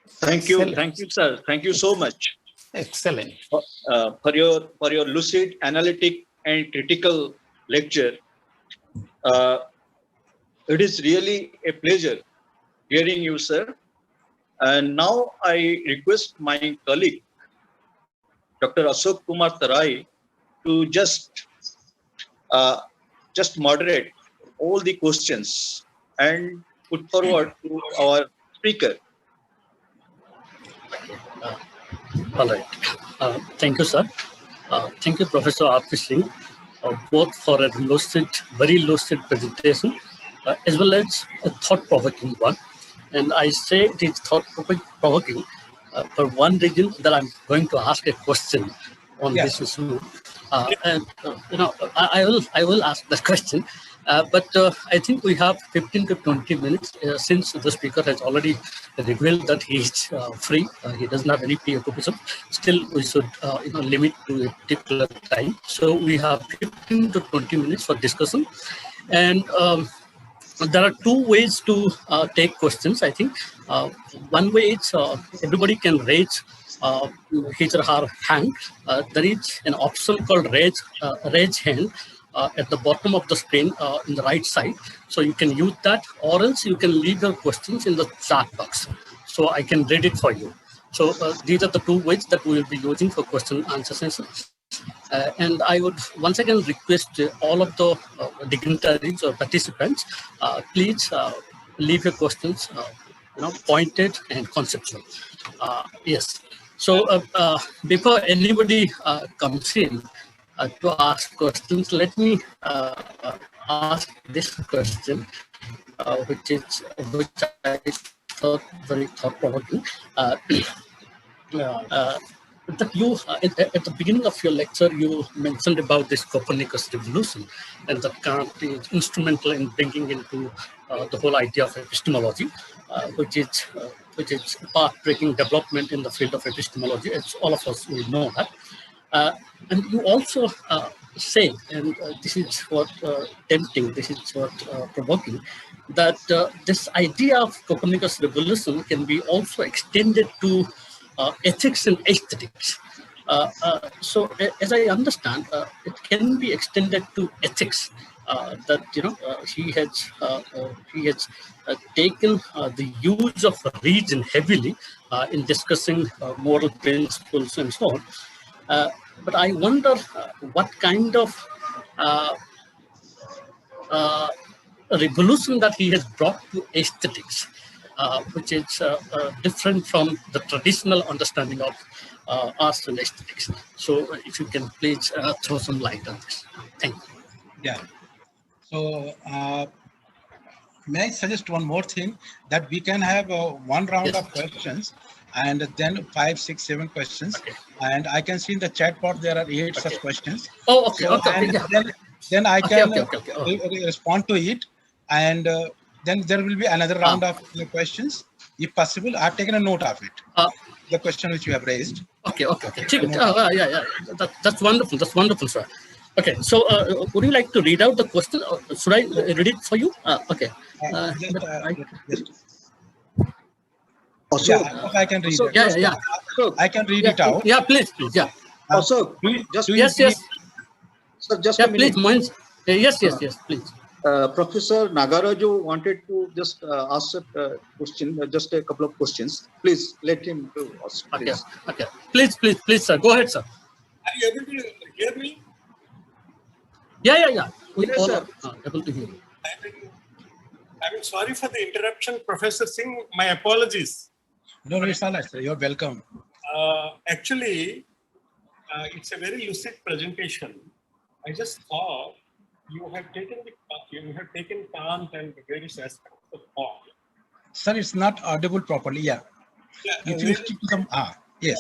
Thank you, sir. Thank you so much. Excellent. For your lucid, analytic, and critical lecture. It is really a pleasure hearing you, sir. And now I request my colleague, Dr. Ashok Kumar Tarai, to just moderate all the questions and put forward to our speaker. All right. Thank you, sir. Thank you, Professor R.P. Singh, both for a very lucid presentation, as well as a thought-provoking one. And I say it is thought-provoking for one reason, that I'm going to ask a question on this issue. I will ask the question, but I think we have 15 to 20 minutes since the speaker has already revealed that he is free. He doesn't have any preoccupation. Still, we should limit to a particular time. So we have 15 to 20 minutes for discussion. And there are two ways to take questions, I think. One way is everybody can raise his or her hand. There is an option called raise hand at the bottom of the screen in the right side. So you can use that, or else you can leave your questions in the chat box. So I can read it for you. So these are the two ways that we will be using for question and answer sessions. And I would once again request all of the dignitaries or participants, please leave your questions, pointed and conceptual. Yes. So before anybody comes in to ask questions, let me ask this question, which I thought very thought-provoking. That you at the beginning of your lecture you mentioned about this Copernicus revolution, and that Kant is instrumental in bringing into the whole idea of epistemology, which is path-breaking development in the field of epistemology, as all of us will know that. And you also say, and this is what tempting, this is what provoking, that this idea of Copernicus revolution can be also extended to ethics and aesthetics. So, as I understand, it can be extended to ethics. That he has taken the use of reason heavily in discussing moral principles and so on. But I wonder what kind of revolution that he has brought to aesthetics, which is different from the traditional understanding of arts and aesthetics. So if you can please throw some light on this. Thank you. Yeah. So may I suggest one more thing, that we can have one round Yes. of questions and then 5, 6, 7 questions. Okay. And I can see in the chat box there are 8 Okay. such questions. Oh, okay, So, okay, and yeah. then I Okay, can okay. Oh. respond to it, and then there will be another round of questions, if possible. I've taken a note of it, the question which you have raised. Okay. Yeah. That's wonderful. That's wonderful, sir. Okay, so would you like to read out the question? Or should I read it for you? Okay. Just, Also, yeah, I can read also, it. Yeah. I can read it out. Yeah, please. Yeah. Also, Do just you Yes. sir, just Yeah, a minute. please. Yes, please. Professor Nagaraju wanted to just ask a question, just a couple of questions. Please let him do ask. Please. Okay. Please, sir. Go ahead, sir. Are you able to hear me? Yeah. We Yes, all sir. are able to hear you. I mean, sorry for the interruption, Professor Singh. My apologies. No, it's all right, sir. You're welcome. Actually, it's a very lucid presentation. I just thought you have taken Kant and various aspects of thought. Sir, it's not audible properly. Yeah. If you stick to some, yes.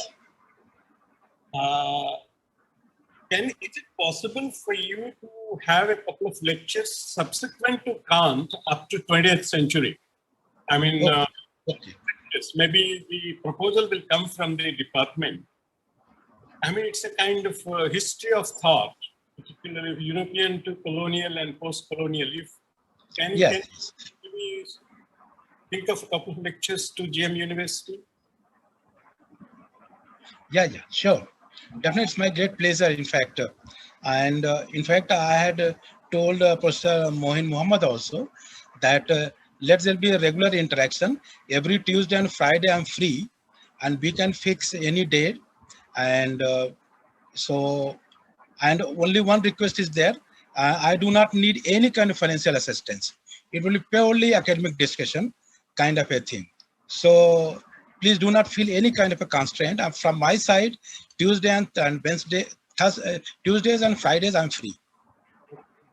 Is it possible for you to have a couple of lectures subsequent to Kant up to 20th century? I mean, Okay. yes, maybe the proposal will come from the department. I mean, it's a kind of history of thought, particularly European to colonial and post-colonial. Can you think of a couple of lectures to GM University? Yeah, sure. Definitely, it's my great pleasure, in fact. And in fact, I had told Professor Mohin Muhammad also that let there be a regular interaction. Every Tuesday and Friday, I'm free, and we can fix any date. And and only one request is there. I do not need any kind of financial assistance. It will be purely academic discussion kind of a thing. So please do not feel any kind of a constraint. From my side, Tuesday and Wednesday, Tuesdays and Fridays, I'm free.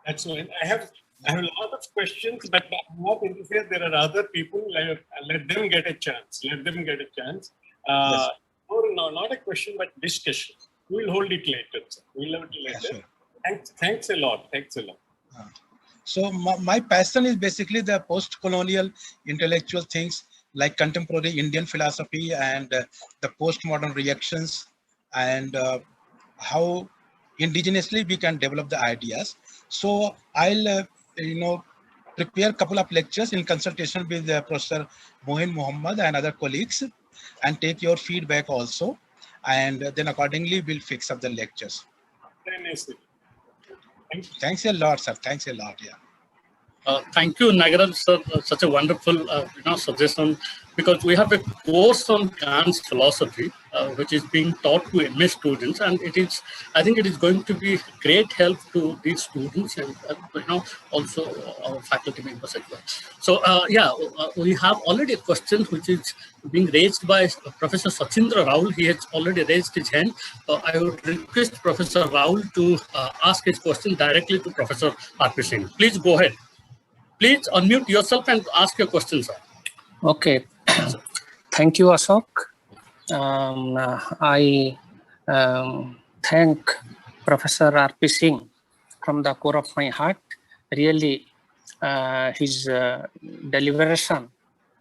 That's fine. I have a lot of questions, but I will not interfere. There are other people. Let them get a chance. Yes. No, not a question, but discussion. We'll hold it later. Sir. We'll hold it later. Yeah, sure. Thanks a lot. So my passion is basically the post-colonial intellectual things like contemporary Indian philosophy and the postmodern reactions, and how indigenously we can develop the ideas. So I'll prepare a couple of lectures in consultation with Professor Mohin Muhammad and other colleagues, and take your feedback also. And then accordingly, we'll fix up the lectures. Very nice. Thanks a lot, sir. Thanks a lot. Yeah. Thank you, Nagaraj sir, such a wonderful suggestion, because we have a course on Kant's philosophy, which is being taught to MA students, and I think it is going to be great help to these students and also our faculty members as well. So we have already a question which is being raised by Professor Sachindra Raul. He has already raised his hand. I would request Professor Raul to ask his question directly to Professor R.P. Singh. Please go ahead. Please unmute yourself and ask your question, sir. Okay. Thank you, Ashok. I thank Professor R.P. Singh from the core of my heart. Really, his deliberation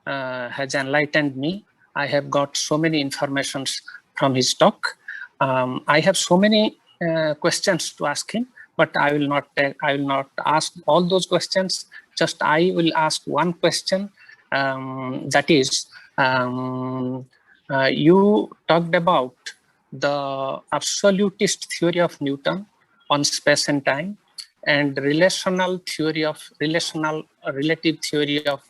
has enlightened me. I have got so many informations from his talk. I have so many questions to ask him, but I will not ask all those questions. Just I will ask one question. That is, you talked about the absolutist theory of Newton on space and time, and relative theory of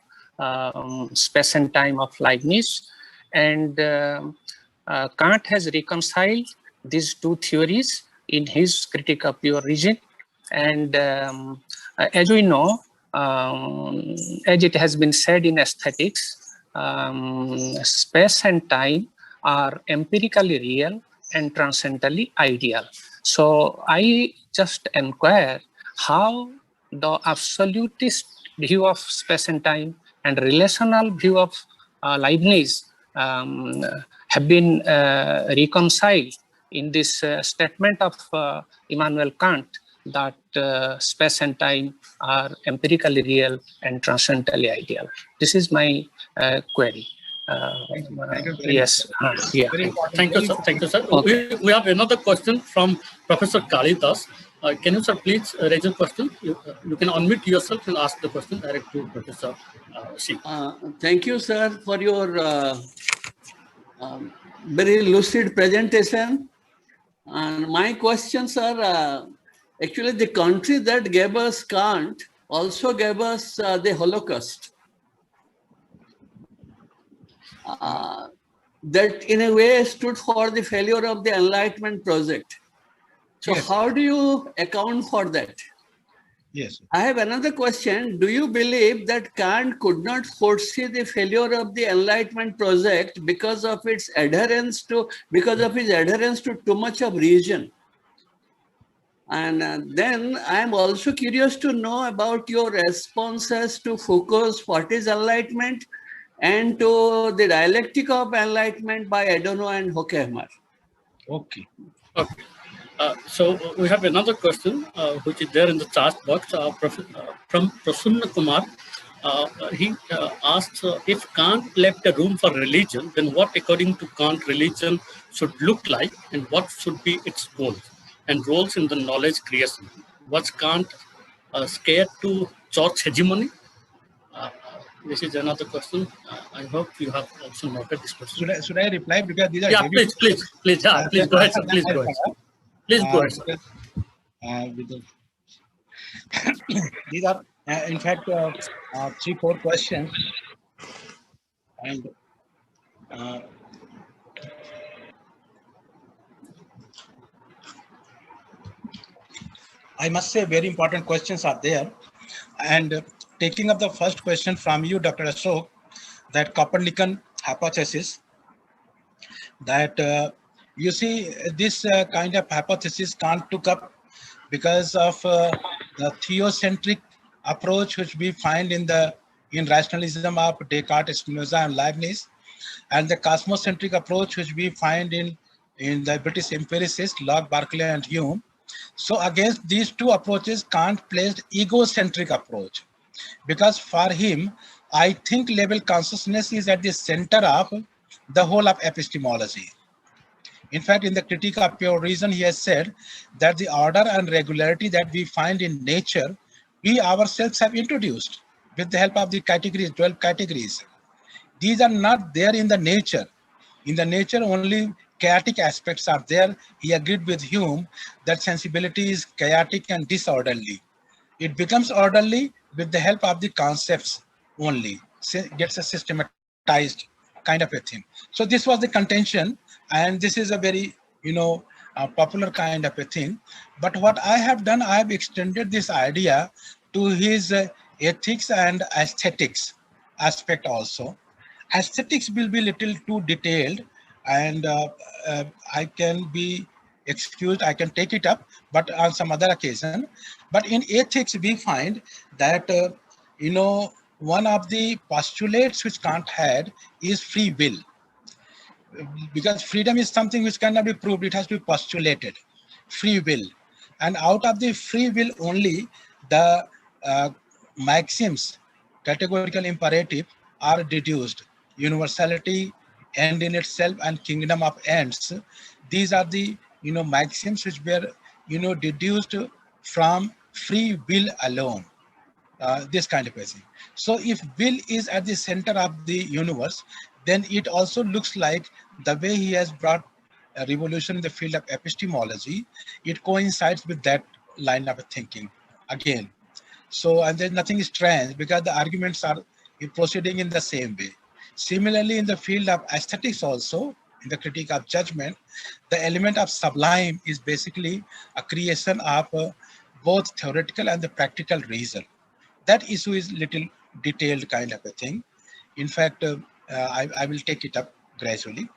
space and time of Leibniz. And Kant has reconciled these two theories in his Critique of Pure Reason. And as we know, as it has been said in aesthetics, space and time are empirically real and transcendentally ideal. So I just inquire how the absolutist view of space and time and relational view of Leibniz have been reconciled in this statement of Immanuel Kant, that space and time are empirically real and transcendentally ideal. This is my query. Thank you. Yes. Yeah. Thank you, sir. Thank you, sir. Okay. We have another question from Professor Kalidas. Can you, sir, please raise your question? You can unmute yourself and ask the question direct to Professor Singh. Thank you, sir, for your very lucid presentation. And my questions are actually the country that gave us Kant also gave us the Holocaust. That in a way stood for the failure of the Enlightenment project. So Yes. how do you account for that? Yes. I have another question. Do you believe that Kant could not foresee the failure of the Enlightenment project because of his adherence to too much of reason? And then I am also curious to know about your responses to Foucault's What is Enlightenment and to the Dialectic of Enlightenment by Adorno and Horkheimer. Okay. Okay. So we have another question, which is there in the chat box from Prasanna Kumar. He asks, if Kant left a room for religion, then what, according to Kant, religion should look like, and what should be its goals and roles in the knowledge creation? Was Kant scared to church hegemony? This is another question. I hope you have also noted this question. Should I reply? Because these are Yeah, heavy please go ahead, sir. Please go ahead. Please go ahead, sir. These are, in fact, 3-4 questions. And I must say very important questions are there. And taking up the first question from you, Dr. Ashok, that Copernican hypothesis, that you see this kind of hypothesis Kant took up because of the theocentric approach which we find in rationalism of Descartes, Spinoza, and Leibniz, and the cosmocentric approach which we find in the British empiricists Locke, Berkeley, and Hume. So against these two approaches, Kant placed egocentric approach, because for him, I think level consciousness is at the center of the whole of epistemology. In fact, in the Critique of Pure Reason, he has said that the order and regularity that we find in nature, we ourselves have introduced. with the help of the categories, 12 categories. These are not there in the nature. In the nature, only chaotic aspects are there. He agreed with Hume that sensibility is chaotic and disorderly. It becomes orderly with the help of the concepts only, gets a systematized kind of a thing. So this was the contention, and this is a very, popular kind of a thing. But what I have done, I have extended this idea to his ethics and aesthetics aspect also. Aesthetics will be little too detailed, and I can be excused, I can take it up, but on some other occasion. But in ethics, we find that, one of the postulates which Kant had is free will. Because freedom is something which cannot be proved, it has to be postulated. Free will. And out of the free will only, the maxims, categorical imperative, are deduced. Universality, end in itself, and kingdom of ends. These are the maxims which were deduced from free will alone. This kind of a thing. So if will is at the center of the universe, then it also looks like the way he has brought a revolution in the field of epistemology, it coincides with that line of thinking again. So, and there's nothing strange because the arguments are proceeding in the same way. Similarly, in the field of aesthetics also, in the critique of judgment, the element of sublime is basically a creation of both theoretical and the practical reason. That issue is little detailed kind of a thing. In fact, I will take it up gradually.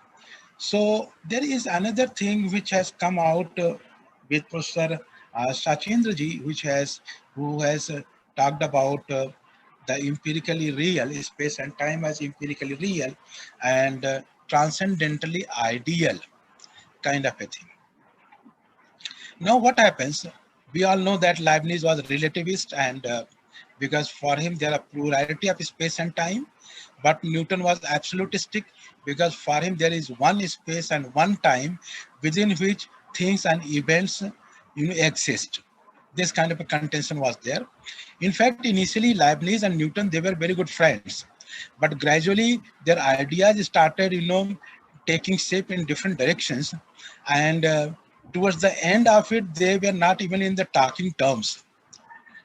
So there is another thing which has come out with Professor Sachendraji, who has talked about the empirically real, space and time as empirically real, and transcendentally ideal kind of a thing. Now what happens? We all know that Leibniz was relativist, and because for him there are plurality of space and time, but Newton was absolutistic because for him there is one space and one time within which things and events exist. This kind of a contention was there. In fact, initially Leibniz and Newton, they were very good friends, but gradually their ideas started taking shape in different directions, and towards the end of it they were not even in the talking terms.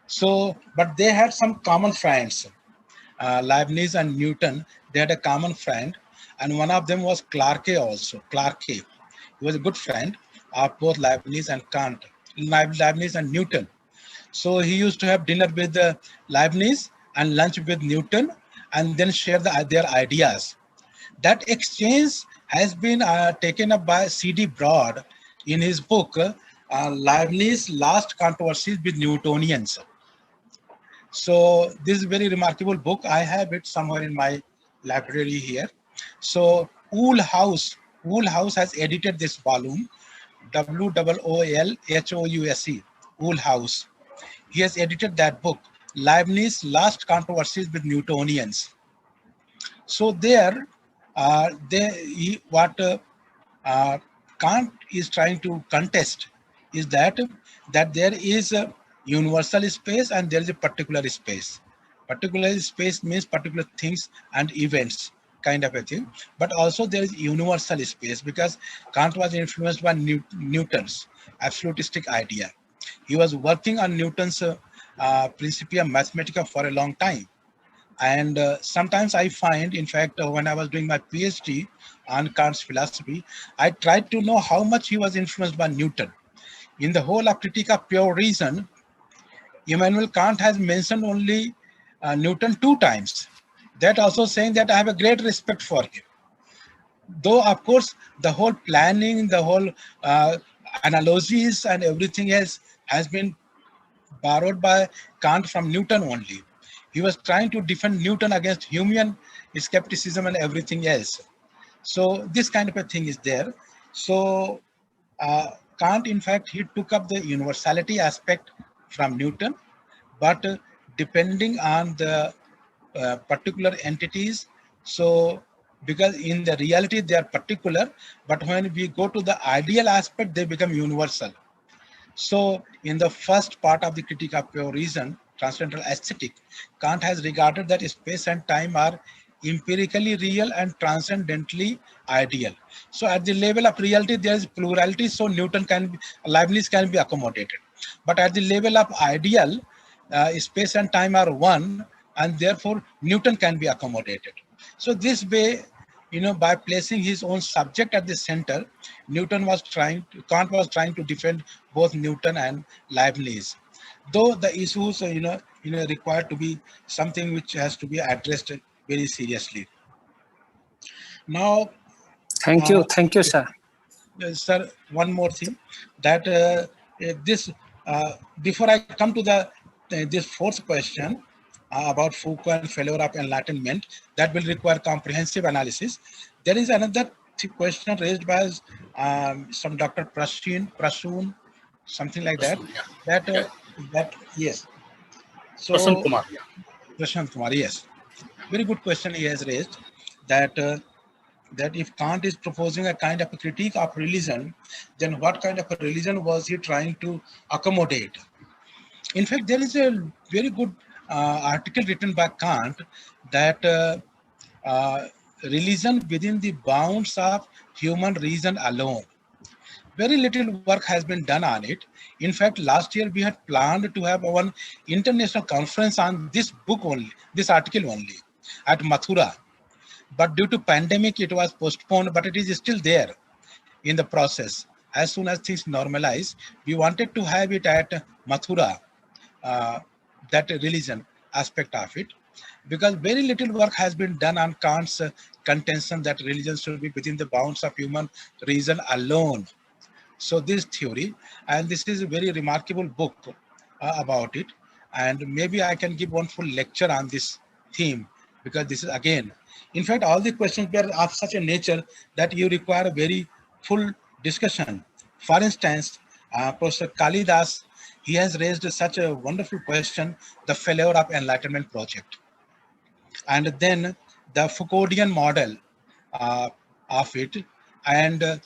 So, but they had some common friends. Leibniz and Newton, they had a common friend, and one of them was Clarke also. Clarke, he was a good friend of both Leibniz and Kant, Leibniz and Newton. So he used to have dinner with Leibniz and lunch with Newton, and then share their ideas. That exchange has been taken up by C.D. Broad in his book, Leibniz's Last Controversies with Newtonians. So this is a very remarkable book. I have it somewhere in my library here. So Wool House has edited this volume, Woolhouse, Wool House. He has edited that book, Leibniz's Last Controversies with Newtonians. So there, Kant is trying to contest is that there is a universal space and there is a particular space. Particular space means particular things and events kind of a thing, but also there is universal space because Kant was influenced by Newton's absolutistic idea. He was working on Newton's Principia Mathematica for a long time. And sometimes I find, in fact, when I was doing my PhD on Kant's philosophy, I tried to know how much he was influenced by Newton. In the whole of Critique of Pure Reason, Immanuel Kant has mentioned only Newton 2 times. That also saying that I have a great respect for him. Though, of course, the whole planning, the whole analogies and everything else has been borrowed by Kant from Newton only. He was trying to defend Newton against Humean skepticism and everything else. So this kind of a thing is there. So Kant, in fact, he took up the universality aspect from Newton, but depending on the particular entities. So because in the reality they are particular, but when we go to the ideal aspect, they become universal. So in the first part of the Critique of Pure Reason, transcendental aesthetic, Kant has regarded that space and time are empirically real and transcendently ideal. So at the level of reality, there is plurality, so Leibniz can be accommodated. But at the level of ideal, space and time are one, and therefore Newton can be accommodated. So this way, by placing his own subject at the center, Kant was trying to defend both Newton and Leibniz. Though the issues, require to be something which has to be addressed very seriously. Now, Thank you, sir. sir, one more thing, that before I come to this fourth question about Foucault and failure of enlightenment, that will require comprehensive analysis. There is another question raised by some Dr. Prasoon, something like that. Yes. So Prashant Kumar. Prashant Kumar, yes. Very good question he has raised, that if Kant is proposing a kind of a critique of religion, then what kind of a religion was he trying to accommodate? In fact, there is a very good article written by Kant that religion within the bounds of human reason alone. Very little work has been done on it. In fact, last year we had planned to have one international conference on this book only, this article only, at Mathura. But due to pandemic, it was postponed, but it is still there in the process. As soon as things normalize, we wanted to have it at Mathura, that religion aspect of it, because very little work has been done on Kant's contention that religion should be within the bounds of human reason alone. So this theory, and this is a very remarkable book about it, and maybe I can give one full lecture on this theme, because this is, again, in fact, all the questions were of such a nature that you require a very full discussion. For instance, Professor Kalidas, he has raised such a wonderful question, the failure of Enlightenment project. And then the Foucauldian model of it, and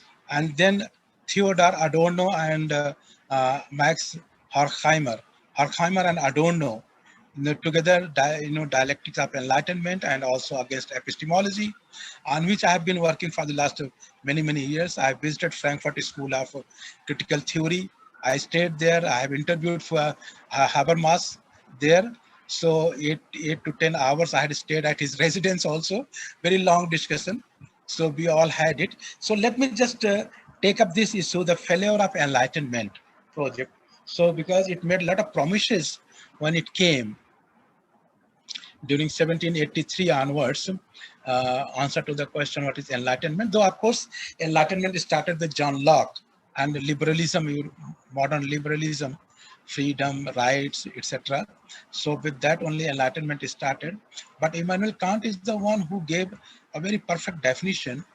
then Theodor Adorno and Max Horkheimer and Adorno, together, dialectics of enlightenment and also against epistemology, on which I have been working for the last many years. I visited Frankfurt School of Critical Theory. I stayed there. I have interviewed for Habermas there. So 8 to 10 hours I had stayed at his residence also. Very long discussion. So we all had it. So let me just take up this issue, the failure of Enlightenment project. So because it made a lot of promises when it came during 1783 onwards, answer to the question, what is Enlightenment? Though, of course, Enlightenment started with John Locke and liberalism, modern liberalism, freedom, rights, etc. So with that only Enlightenment started. But Immanuel Kant is the one who gave a very perfect definition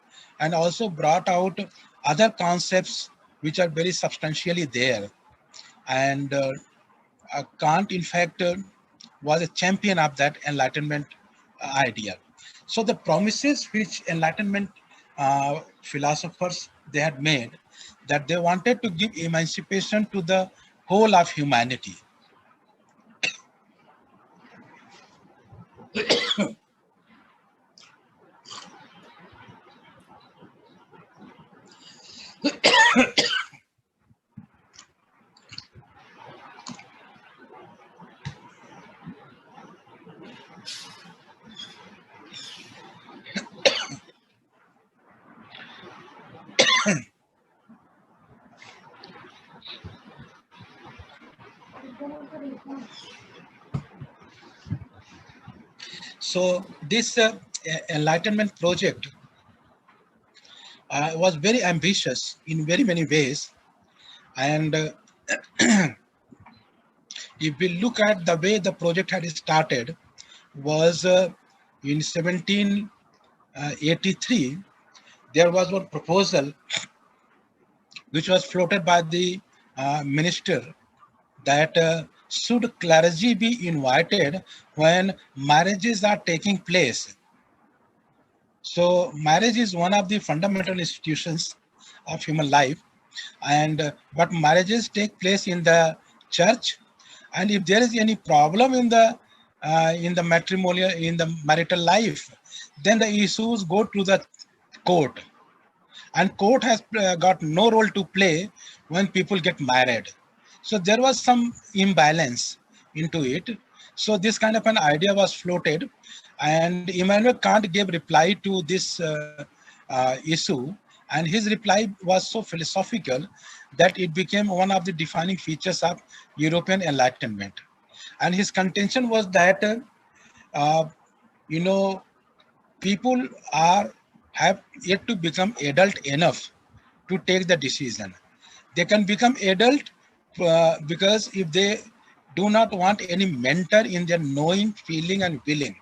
and also brought out other concepts which are very substantially there. And Kant, in fact, was a champion of that Enlightenment idea. So the promises which Enlightenment philosophers, they had made, that they wanted to give emancipation to the whole of humanity. So this Enlightenment project was very ambitious in very many ways. And if we look at the way the project had started, was in 1783, there was one proposal which was floated by the minister, that should clergy be invited when marriages are taking place. So marriage is one of the fundamental institutions of human life, and but marriages take place in the church, And if there is any problem in the matrimonial, in the marital life, then the issues go to the court. And court has got no role to play when people get married. So there was some imbalance into it. So this kind of an idea was floated, and Immanuel Kant gave reply to this issue, and his reply was so philosophical that it became one of the defining features of European Enlightenment. And his contention was that, you know, people have yet to become adult enough to take the decision. They can become adult because if they do not want any mentor in their knowing, feeling, and willing,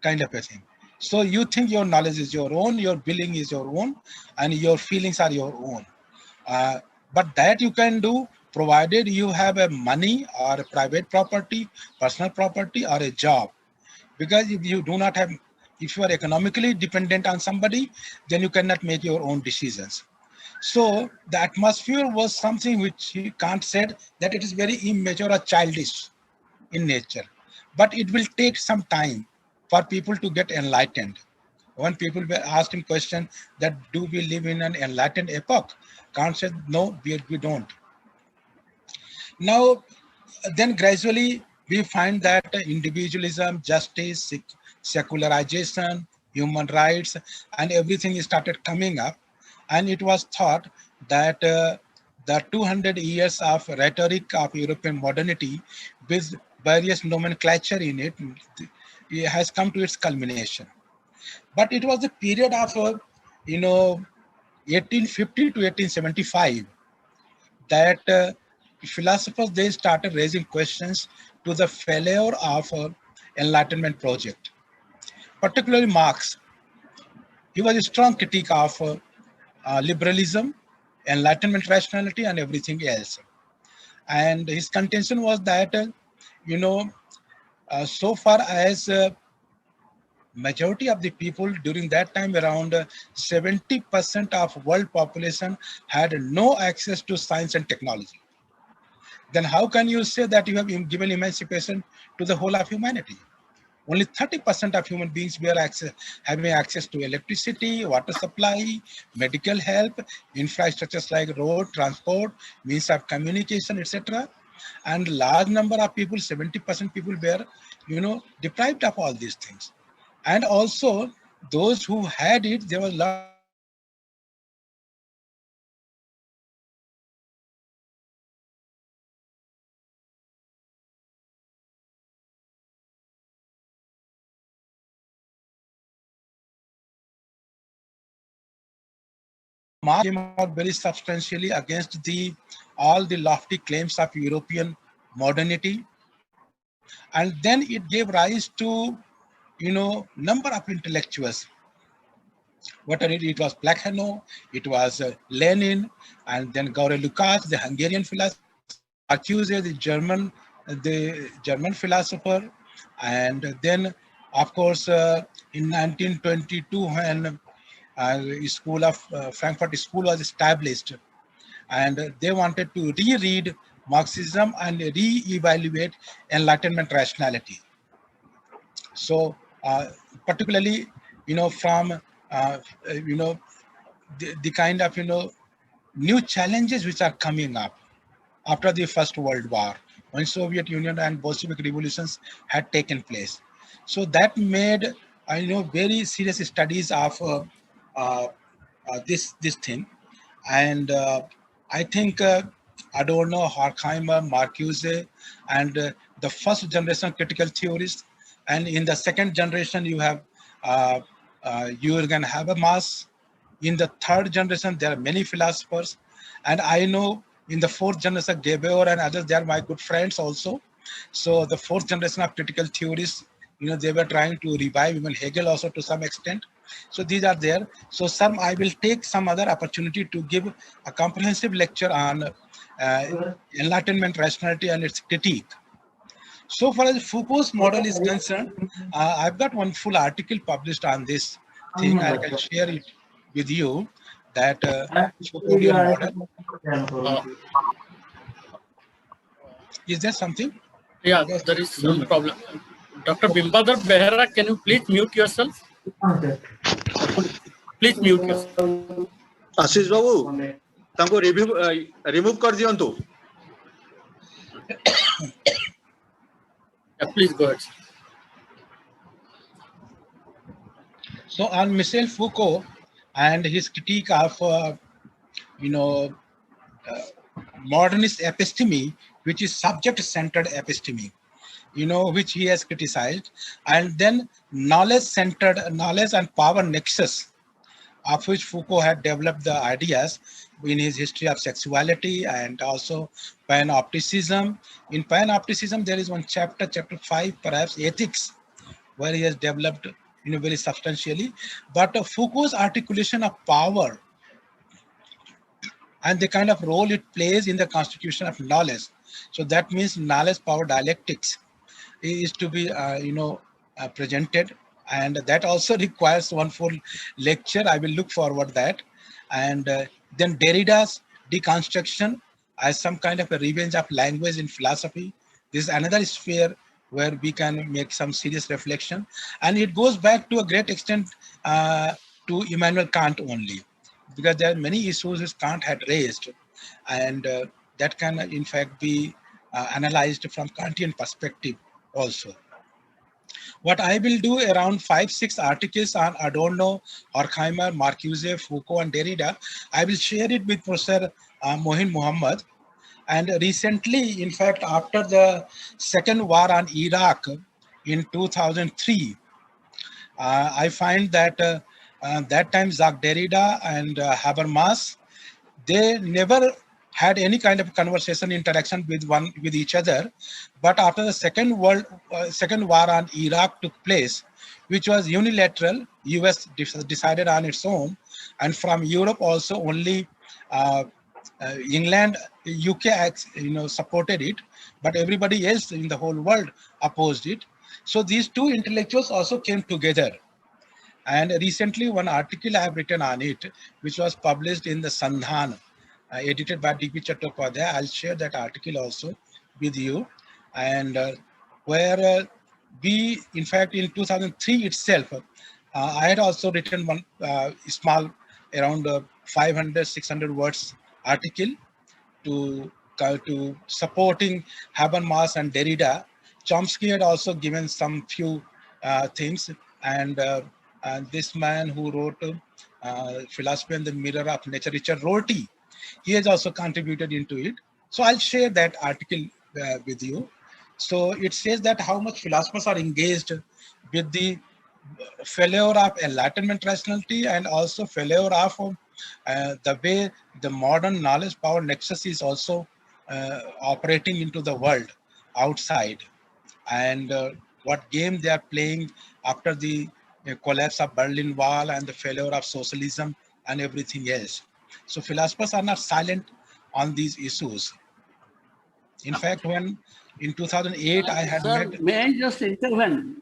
kind of a thing. So you think your knowledge is your own, your willing is your own, and your feelings are your own. But that you can do provided you have a money or a private property, personal property, or a job. Because if you do not have, if you are economically dependent on somebody, then you cannot make your own decisions. So the atmosphere was something which Kant said that it is very immature or childish in nature. But it will take some time for people to get enlightened. When people were asked him question that do we live in an enlightened epoch, Kant said no, we don't. Now, then gradually we find that individualism, justice, secularization, human rights, and everything started coming up. And it was thought that the 200 years of rhetoric of European modernity with various nomenclature in it, it has come to its culmination. But it was a period of, 1850 to 1875 that philosophers, they started raising questions to the failure of Enlightenment project, particularly Marx. He was a strong critique of liberalism, Enlightenment rationality, and everything else. And his contention was that, so far as majority of the people during that time, around 70% of world population had no access to science and technology. Then how can you say that you have given emancipation to the whole of humanity? Only 30% of human beings were having access to electricity, water supply, medical help, infrastructures like road, transport, means of communication, etc. And large number of people, 70% people were, deprived of all these things. And also those who had it, there was a lot Marx came out very substantially against all the lofty claims of European modernity. And then it gave rise to, number of intellectuals. It was Plekhanov, it was Lenin, and then Gavril Lukács, the Hungarian philosopher, Marcuse, the German philosopher, and then, of course, in 1922, when Frankfurt School was established, and they wanted to reread Marxism and re-evaluate Enlightenment rationality. So, particularly, from the kind of new challenges which are coming up after the First World War, when Soviet Union and Bolshevik revolutions had taken place. So that made very serious studies of this thing. And I think Adorno, Horkheimer, Marcuse, and the first generation critical theorists, and in the second generation you have Jürgen Habermas. In the third generation there are many philosophers, and I know in the fourth generation Gebauer and others, they are my good friends also. So the fourth generation of critical theorists, they were trying to revive even Hegel also to some extent. So these are there. So I will take some other opportunity to give a comprehensive lecture on Enlightenment rationality and its critique. So far as Foucault's model is concerned, I've got one full article published on this thing. I can share it with you, that Foucauldian model. Is there something? Yeah, there is some problem. Dr. Bimbadar Behera, can you please mute yourself? Please mute yourself. आशीष बाबू तांको remove कर दियंतु Yeah, please go ahead. So on Michel Foucault and his critique of, modernist episteme, which is subject-centered episteme, which he has criticized, and then knowledge-centered, knowledge and power nexus, of which Foucault had developed the ideas in his history of sexuality and also panopticism. In panopticism, there is one chapter 5, perhaps ethics, where he has developed very substantially. But Foucault's articulation of power and the kind of role it plays in the constitution of knowledge. So that means knowledge power dialectics is to be presented, and that also requires one full lecture. I will look forward that. And then Derrida's deconstruction as some kind of a revenge of language in philosophy. This is another sphere where we can make some serious reflection, and it goes back to a great extent to Immanuel Kant only, because there are many issues which Kant had raised, and that can in fact be analyzed from Kantian perspective also. What I will do, around 5-6 articles on Adorno, Horkheimer, Marcuse, Foucault, and Derrida, I will share it with Professor Mohin Mohammed. And recently, in fact, after the second war on Iraq in 2003, I find that that time Jacques Derrida and Habermas, they never had any kind of conversation, interaction with each other. But after the second war on Iraq took place, which was unilateral, US decided on its own, and from Europe also only England, UK, supported it, but everybody else in the whole world opposed it. So these two intellectuals also came together. And recently, one article I have written on it, which was published in the Sandhan, edited by D.P. Chattopadhyay. I'll share that article also with you. And where we, in fact, in 2003 itself, I had also written one small, around 500, 600 words article to supporting Habermas and Derrida. Chomsky had also given some few things, and this man who wrote Philosophy and the Mirror of Nature, Richard Rorty, he has also contributed into it. So I'll share that article with you. So it says that how much philosophers are engaged with the failure of enlightenment rationality, and also failure of the way the modern knowledge power nexus is also operating into the world outside, and what game they are playing after the collapse of Berlin Wall and the failure of socialism and everything else. So philosophers are not silent on these issues. In fact, when in 2008 I had met... May I just intervene?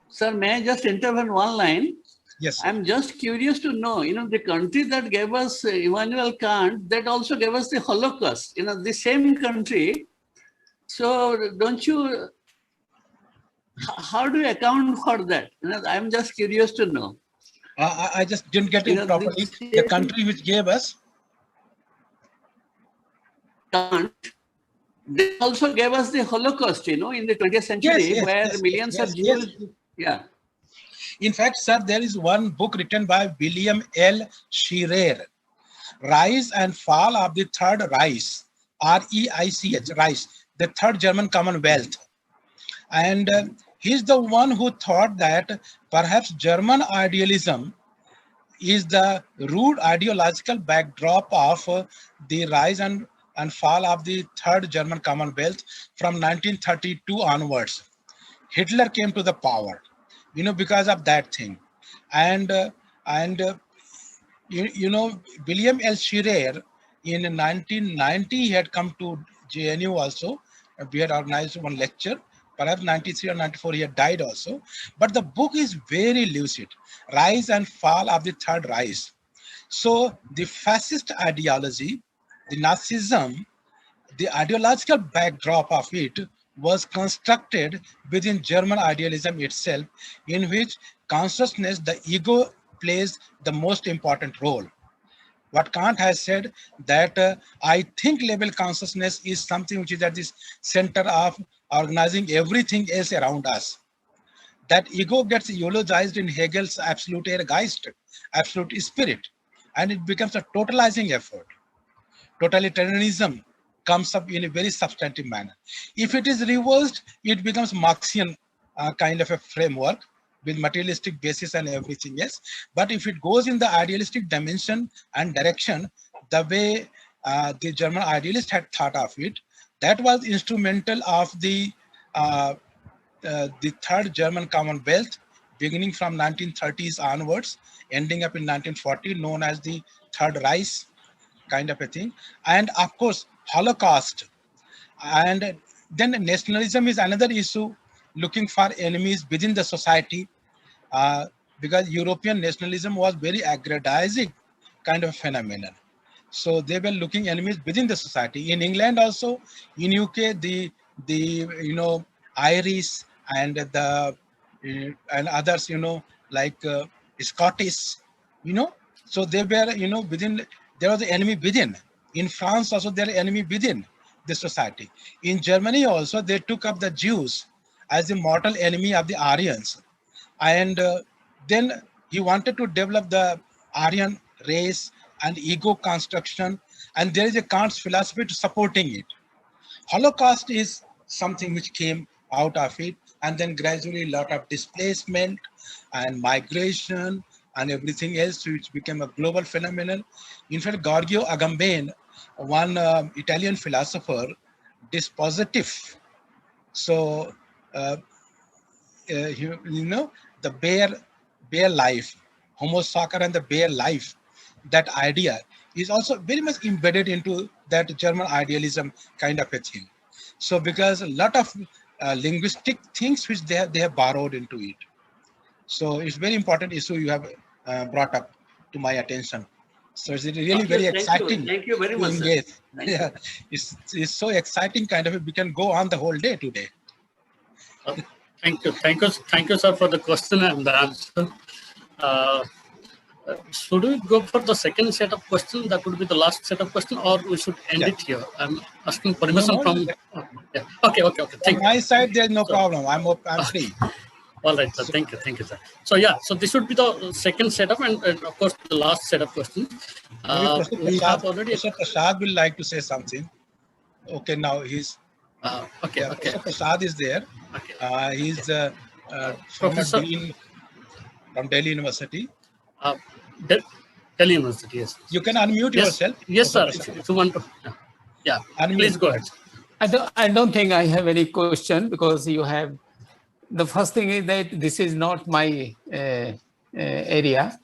Sir, may I just intervene one line? Yes. I'm just curious to know, the country that gave us Immanuel Kant, that also gave us the Holocaust, the same country. So don't you, how do you account for that? I'm just curious to know. I just didn't get it properly. The country which gave us Kant, they also gave us the Holocaust, in the 20th century, where millions of Jews. Yeah. In fact, sir, there is one book written by William L. Scherer, Rise and Fall of the Third Reich, R-E-I-C-H, Reich, the Third German Commonwealth. And he's the one who thought that perhaps German idealism is the rude ideological backdrop of the rise and fall of the Third German Commonwealth from 1932 onwards. Hitler came to the power, because of that thing. And William L. Scherer in 1990 he had come to JNU also. We had organized one lecture. Perhaps 93 or 94 he had died also. But the book is very lucid. Rise and Fall of the Third Reich. So the fascist ideology, the Nazism, the ideological backdrop of it was constructed within German idealism itself, in which consciousness, the ego, plays the most important role. What Kant has said, that I think level consciousness is something which is at the center of organizing everything else around us. That ego gets eulogized in Hegel's absolute Geist, absolute spirit, and it becomes a totalizing effort. Totalitarianism comes up in a very substantive manner. If it is reversed, it becomes Marxian kind of a framework with materialistic basis and everything else. But if it goes in the idealistic dimension and direction, the way the German idealist had thought of it, that was instrumental of the third German Commonwealth, beginning from 1930s onwards, ending up in 1940, known as the Third Reich kind of a thing. And of course, Holocaust. And then nationalism is another issue, looking for enemies within the society, because European nationalism was very aggrandizing kind of phenomenon. So they were looking enemies within the society. In England also, in UK, the Irish and the and others, like Scottish, so they were, within, there was an enemy within. In France also, there are enemy within the society. In Germany also, they took up the Jews as the mortal enemy of the Aryans. And then he wanted to develop the Aryan race and ego construction. And there is a Kant's philosophy to supporting it. Holocaust is something which came out of it. And then gradually a lot of displacement and migration and everything else, which became a global phenomenon. In fact, Giorgio Agamben, one Italian philosopher, dispositive. So, the bare life, Homo sacer and the bare life, that idea is also very much embedded into that German idealism kind of a thing. So, because a lot of linguistic things which they have borrowed into it. So it's very important issue you have brought up to my attention. So it's really very exciting. Thank you very much. Yeah, it's so exciting kind of. We can go on the whole day today. Thank you, sir, for the question and the answer. Should we go for the second set of questions? That would be the last set of questions, or we should end it here? I'm asking permission from. Yeah. Okay. Thank you. My side, there's no problem. I'm free. All right, sir. Thank you, sir. So yeah, so this would be the second setup, and of course the last set of questions. We have already. Mr. Prasad will like to say something. Okay, now he's. Okay. Mr. Prasad is there. Okay. He's Professor Dean from Delhi University. Delhi University, yes. You can unmute yourself. Yes, sir. If you want to. Yeah. Unmute. Please go ahead. I don't think I have any question, because you have. The first thing is that this is not my area,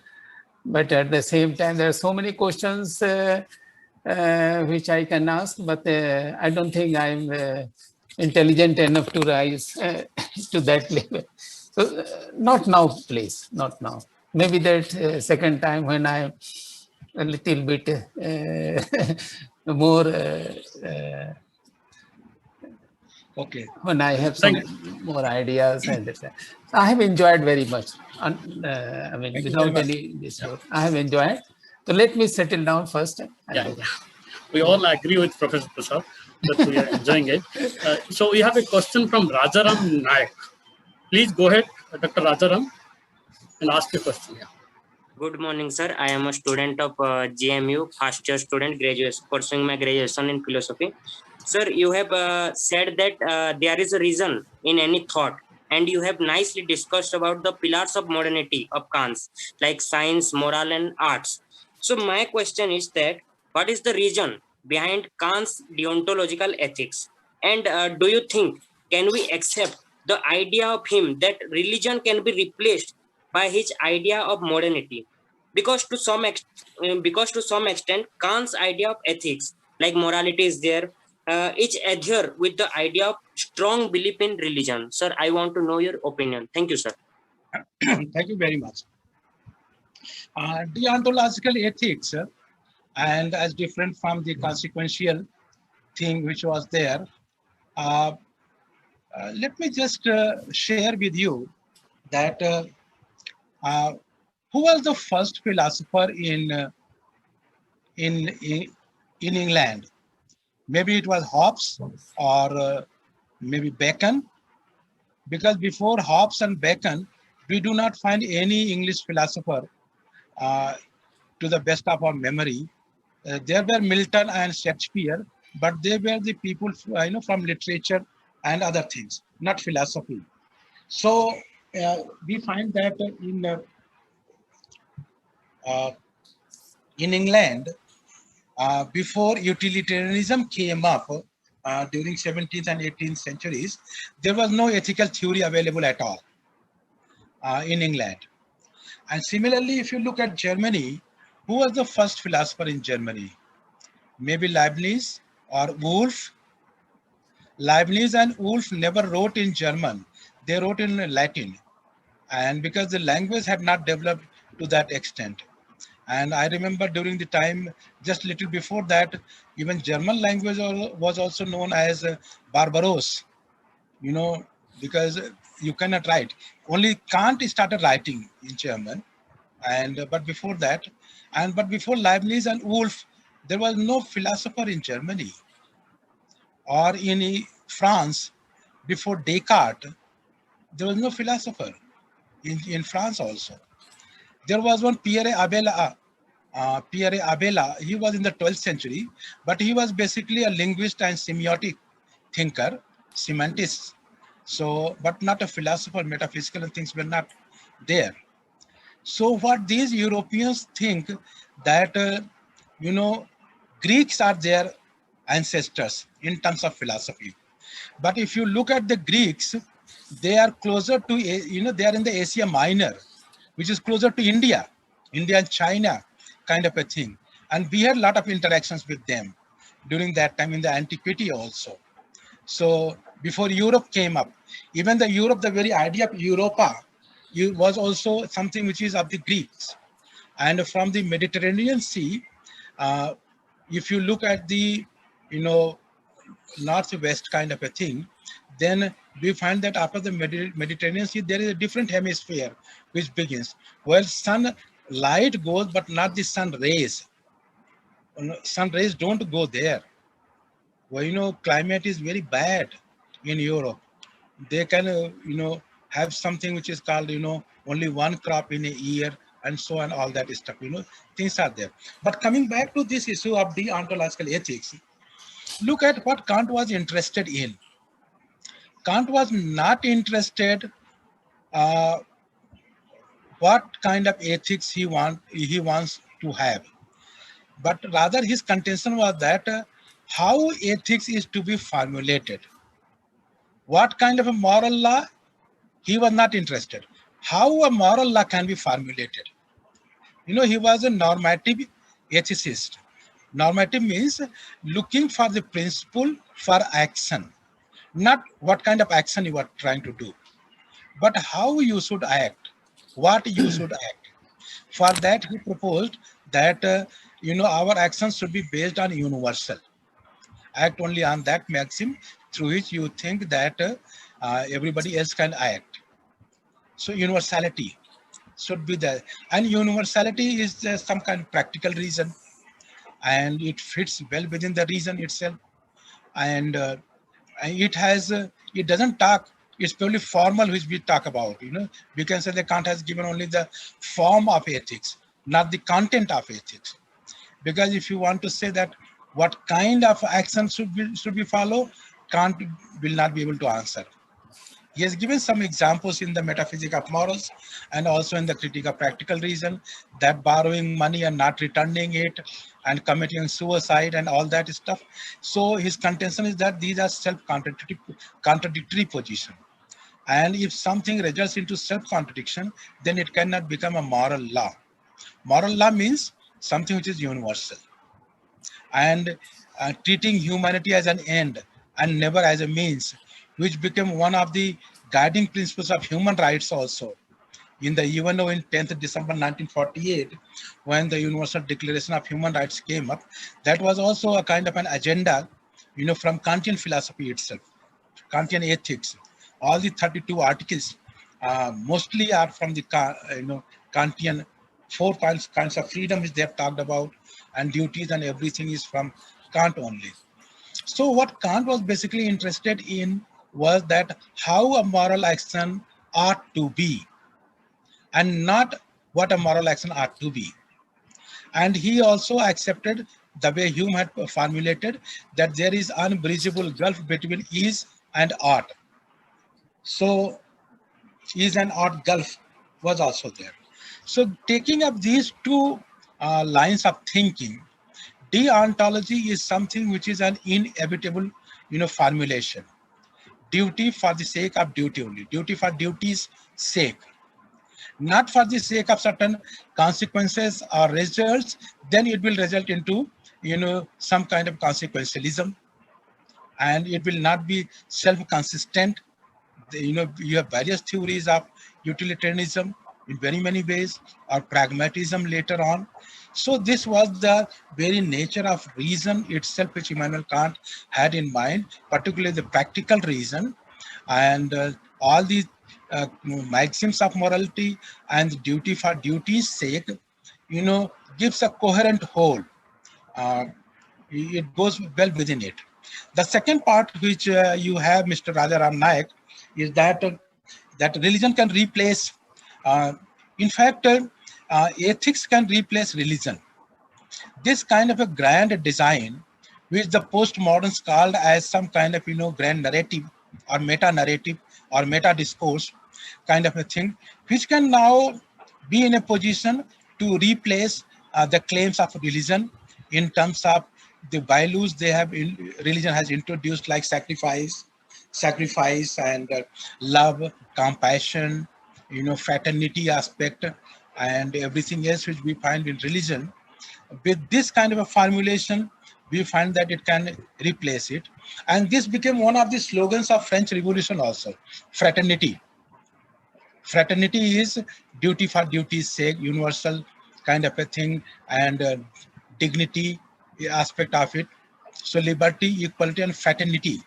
but at the same time, there are so many questions which I can ask, but I don't think I'm intelligent enough to rise to that level. So not now, please, not now. Maybe that second time when I'm a little bit more. Okay. When I have some more ideas, and I have enjoyed very much. I mean, without any dispute, I have enjoyed. So let me settle down first. Yeah. We all agree with Professor Prasad that we are enjoying it. So we have a question from Rajaram Nayak. Please go ahead, Dr. Rajaram, and ask your question. Yeah. Good morning, sir. I am a student of GMU, first year student, pursuing my graduation in philosophy. Sir, you have said that there is a reason in any thought, and you have nicely discussed about the pillars of modernity of Kant's, like science, moral, and arts. So my question is that, what is the reason behind Kant's deontological ethics? And do you think, can we accept the idea of him that religion can be replaced by his idea of modernity? Because to some extent, Kant's idea of ethics, like morality, is there. Each adhere with the idea of strong belief in religion. Sir, I want to know your opinion. Thank you, sir. Thank you very much. Deontological ethics, and as different from the consequential thing which was there. Let me just share with you that uh, who was the first philosopher in, in, in England? Maybe it was Hobbes or maybe Bacon, because before Hobbes and Bacon, we do not find any English philosopher to the best of our memory. There were Milton and Shakespeare, but they were the people from literature and other things, not philosophy. So we find that in England, before utilitarianism came up during 17th and 18th centuries, there was no ethical theory available at all in England. And similarly, if you look at Germany, who was the first philosopher in Germany? Maybe Leibniz or Wolff. Leibniz and Wolff never wrote in German. They wrote in Latin. And because the language had not developed to that extent. And I remember during the time, just a little before that, even German language was also known as barbarous, because you cannot write. Only Kant started writing in German. But before that, but before Leibniz and Wolff, there was no philosopher in Germany. Or in France, before Descartes, there was no philosopher in France also. There was one Pierre Abelard. Pierre Abelard, he was in the 12th century, but he was basically a linguist and semiotic thinker, semantist. So, but not a philosopher, metaphysical and things were not there. So what these Europeans think that, Greeks are their ancestors in terms of philosophy. But if you look at the Greeks, they are closer to, they are in the Asia Minor, which is closer to India and China kind of a thing. And we had a lot of interactions with them during that time in the antiquity also. So before Europe came up, even the Europe, the very idea of Europa was also something which is of the Greeks. And from the Mediterranean Sea, if you look at the, northwest kind of a thing, then we find that after the Mediterranean Sea, there is a different hemisphere which begins. Well, sun light goes, but not the sun rays. Sun rays don't go there. Well, climate is very bad in Europe. They can, have something which is called, only one crop in a year and so on, all that stuff, things are there. But coming back to this issue of deontological ethics, look at what Kant was interested in. Kant was not interested what kind of ethics he wants to have, but rather his contention was that how ethics is to be formulated. What kind of a moral law? He was not interested. How a moral law can be formulated? He was a normative ethicist. Normative means looking for the principle for action, not what kind of action you are trying to do, but how you should act, what you should act. For that, he proposed that, our actions should be based on universal. Act only on that maxim through which you think that everybody else can act. So universality should be there. And universality is some kind of practical reason. And it fits well within the reason itself. And it doesn't talk, it's purely formal which we talk about. We can say that Kant has given only the form of ethics, not the content of ethics. Because if you want to say that what kind of action should be followed, Kant will not be able to answer. He has given some examples in the Metaphysics of Morals and also in the Critique of Practical Reason, that borrowing money and not returning it and committing suicide and all that stuff. So his contention is that these are self-contradictory positions. And if something results into self-contradiction, then it cannot become a moral law. Moral law means something which is universal. And treating humanity as an end and never as a means, which became one of the guiding principles of human rights also. In the UNO in 10th December 1948, when the Universal Declaration of Human Rights came up, that was also a kind of an agenda from Kantian philosophy itself, Kantian ethics. All the 32 articles mostly are from the Kantian four kinds of freedom which they have talked about, and duties and everything is from Kant only. So what Kant was basically interested in was that how a moral action ought to be, and not what a moral action ought to be. And he also accepted the way Hume had formulated that there is unbridgeable gulf between is and ought. So is and ought gulf was also there. So taking up these two lines of thinking, deontology is something which is an inevitable, formulation. Duty for the sake of duty only, duty for duty's sake, not for the sake of certain consequences or results. Then it will result into, some kind of consequentialism, and it will not be self-consistent. You have various theories of utilitarianism in very many ways, or pragmatism later on. So this was the very nature of reason itself which Immanuel Kant had in mind, particularly the practical reason, and all these maxims of morality and duty for duty's sake, gives a coherent whole. It goes well within it. The second part which you have, Mr. Rajaram Naik, is that that religion can replace, in fact, ethics can replace religion. This kind of a grand design, which the postmoderns called as some kind of, grand narrative or meta narrative or meta discourse kind of a thing, which can now be in a position to replace the claims of religion in terms of the values they have religion has introduced, like sacrifice and love, compassion, fraternity aspect, and everything else which we find in religion. With this kind of a formulation, we find that it can replace it. And this became one of the slogans of French Revolution also, fraternity. Fraternity is duty for duty's sake, universal kind of a thing, and dignity aspect of it. So liberty, equality, and fraternity.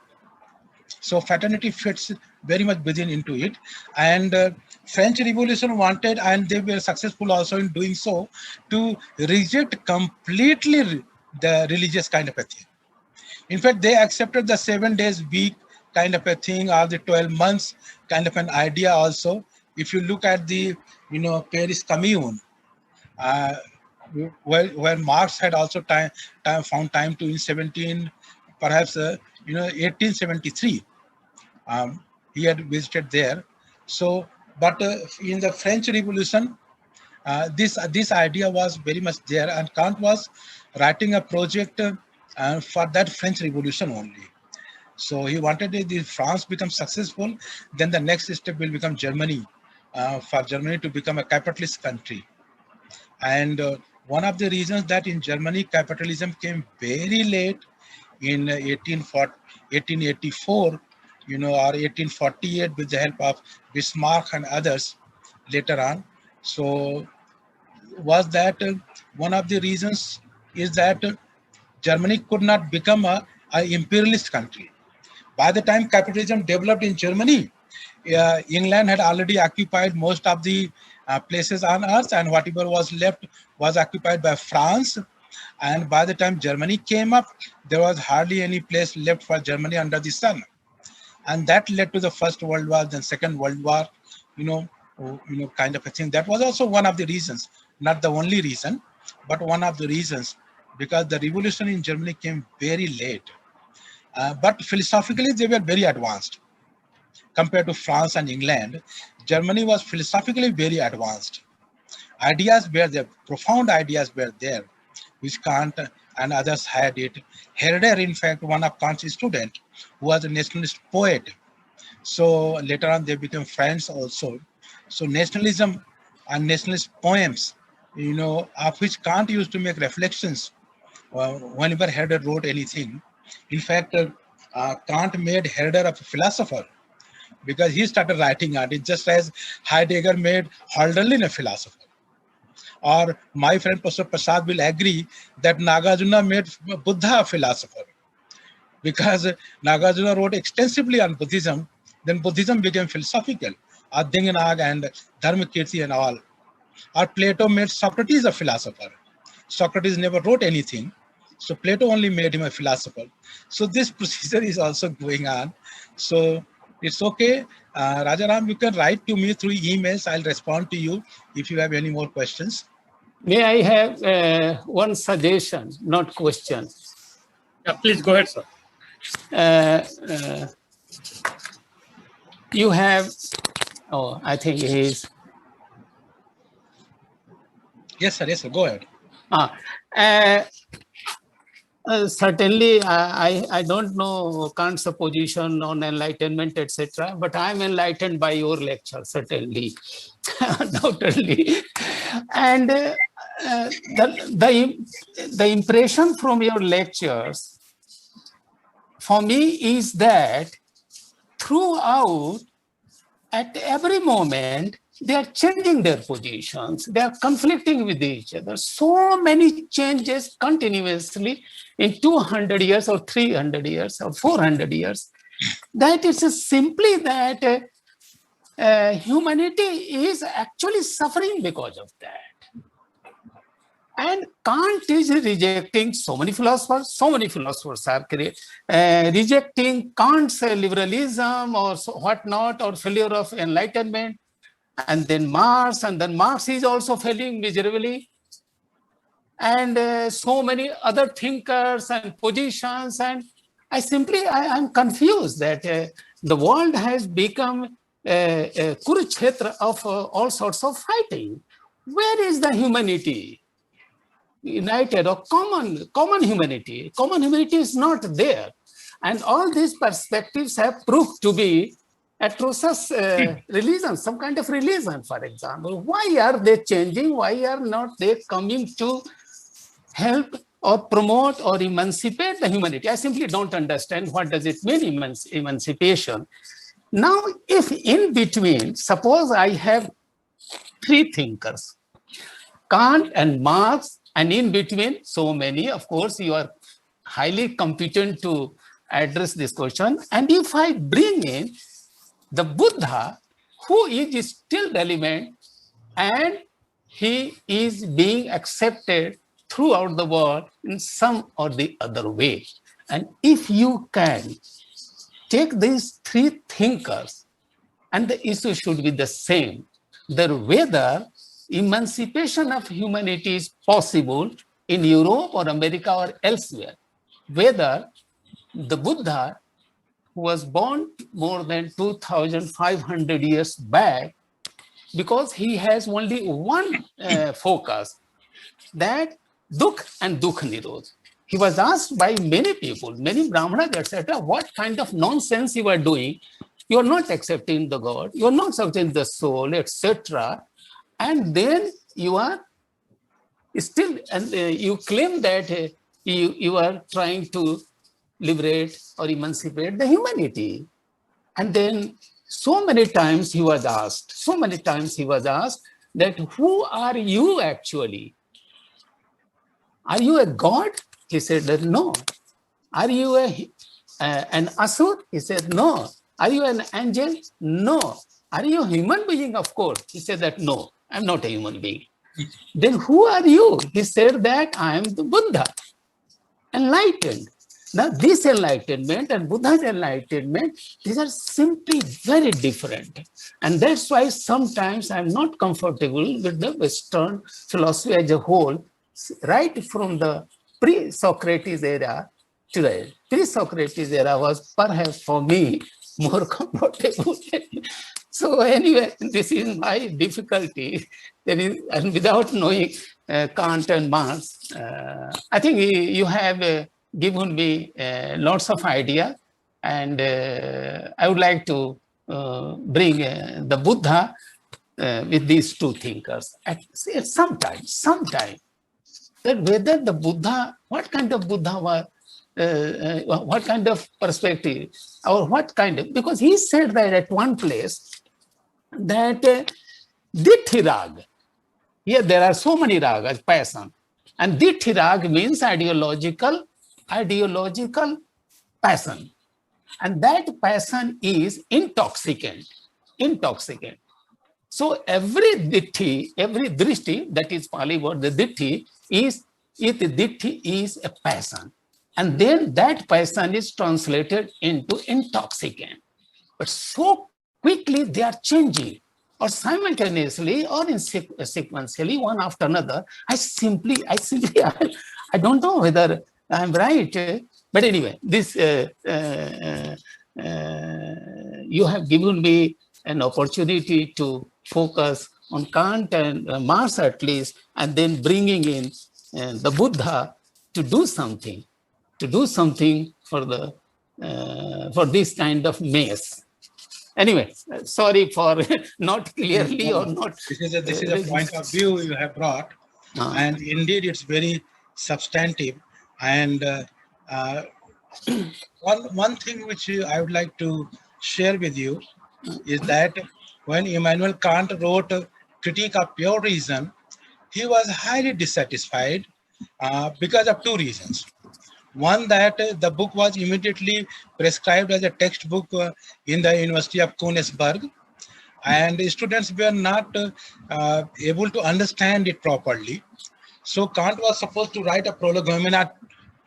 So fraternity fits very much within into it. And French Revolution wanted, and they were successful also in doing so, to reject completely the religious kind of a thing. In fact, they accepted the 7 days week kind of a thing, or the 12 months kind of an idea also. If you look at the, Paris Commune, where Marx had also found time to in 1873. He had visited there. So, but in the French Revolution, this idea was very much there, and Kant was writing a project for that French Revolution only. So he wanted if France becomes successful, then the next step will become Germany, for Germany to become a capitalist country. And one of the reasons that in Germany capitalism came very late in 1884, or 1848, with the help of Bismarck and others later on. So was that one of the reasons is that Germany could not become a imperialist country. By the time capitalism developed in Germany, England had already occupied most of the places on earth, and whatever was left was occupied by France. And by the time Germany came up, there was hardly any place left for Germany under the sun. And that led to the First World War, then Second World War, kind of a thing. That was also one of the reasons, not the only reason, but one of the reasons, because the revolution in Germany came very late. But philosophically, they were very advanced. Compared to France and England, Germany was philosophically very advanced. Ideas were there, profound ideas were there, which Kant and others had it. Herder, in fact, one of Kant's students, who was a nationalist poet. So later on, they became friends also. So nationalism and nationalist poems, of which Kant used to make reflections whenever Herder wrote anything. In fact, Kant made Herder a philosopher, because he started writing on it, just as Heidegger made Hölderlin a philosopher. Or my friend Professor Prasad will agree that Nagarjuna made Buddha a philosopher. because Nagarjuna wrote extensively on Buddhism. Then Buddhism became philosophical. Adinganag and Dharmakirti and all. Or Plato made Socrates a philosopher. Socrates never wrote anything. So Plato only made him a philosopher. So this procedure is also going on. So it's okay. Rajaram, you can write to me through emails. I'll respond to you if you have any more questions. May I have one suggestion, not question? Yeah, please go ahead, sir. You have, I think he is. Yes, sir, go ahead. Certainly, I don't know Kant's position on enlightenment, etc. But I'm enlightened by your lecture, certainly, undoubtedly. And the impression from your lectures for me is that throughout, at every moment, they are changing their positions. They are conflicting with each other. So many changes continuously in 200 years or 300 years or 400 years, that it's simply that humanity is actually suffering because of that. And Kant is rejecting so many philosophers are rejecting Kant's liberalism or whatnot, or failure of enlightenment. And then Marx is also failing miserably. And so many other thinkers and positions. And I'm confused that the world has become a Kurukshetra of all sorts of fighting. Where is the humanity? United or common humanity. Common humanity is not there. And all these perspectives have proved to be atrocious religion, some kind of religion, for example. Why are they changing? Why are not they coming to help or promote or emancipate the humanity? I simply don't understand what does it mean, emancipation. Now, if in between, suppose I have three thinkers, Kant and Marx, and in between, so many, of course, you are highly competent to address this question. And if I bring in the Buddha, who is still relevant and he is being accepted throughout the world in some or the other way. And if you can take these three thinkers, and the issue should be the same, that whether emancipation of humanity is possible in Europe or America or elsewhere, whether the Buddha, who was born more than 2,500 years back, because he has only one focus, that Dukh and Dukh Nirodh. He was asked by many people, many Brahmanas, etc., what kind of nonsense you are doing. You are not accepting the God, you are not accepting the soul, etc. And then you are still, and you claim that you are trying to liberate or emancipate the humanity. And then so many times he was asked that who are you actually? Are you a god? He said that no. Are you an asur? He said no. Are you an angel? No. Are you a human being? Of course. He said that no, I'm not a human being. Then who are you? He said that I am the Buddha, enlightened. Now this enlightenment and Buddha's enlightenment, these are simply very different. And that's why sometimes I'm not comfortable with the Western philosophy as a whole, right from the pre-Socrates era to the pre-Socrates era was perhaps for me more comfortable. So anyway, this is my difficulty. And without knowing Kant and Marx, I think you have given me lots of ideas, and I would like to bring the Buddha with these two thinkers at some time. That whether the Buddha, what kind of Buddha was, what kind of perspective, or what kind of, because he said that at one place that Ditthi Rag, here there are so many ragas, passion, and Ditthi Rag means ideological passion. And that passion is intoxicant. Intoxicant. So every ditti, every drishti, that is Pali word, the ditti is a passion. And then that passion is translated into intoxicant. But so quickly they are changing, or simultaneously or in sequentially, one after another. I don't know whether I'm right. But anyway, this you have given me an opportunity to focus on Kant and Marx at least, and then bringing in the Buddha to do something for this kind of mess. Anyway, sorry for not clearly or not. This is a point of view you have brought, and indeed it's very substantive. And one thing which I would like to share with you is that when Immanuel Kant wrote Critique of Pure Reason, he was highly dissatisfied because of two reasons. One, that the book was immediately prescribed as a textbook in the University of Königsberg, and the students were not able to understand it properly. So Kant was supposed to write a prolegomena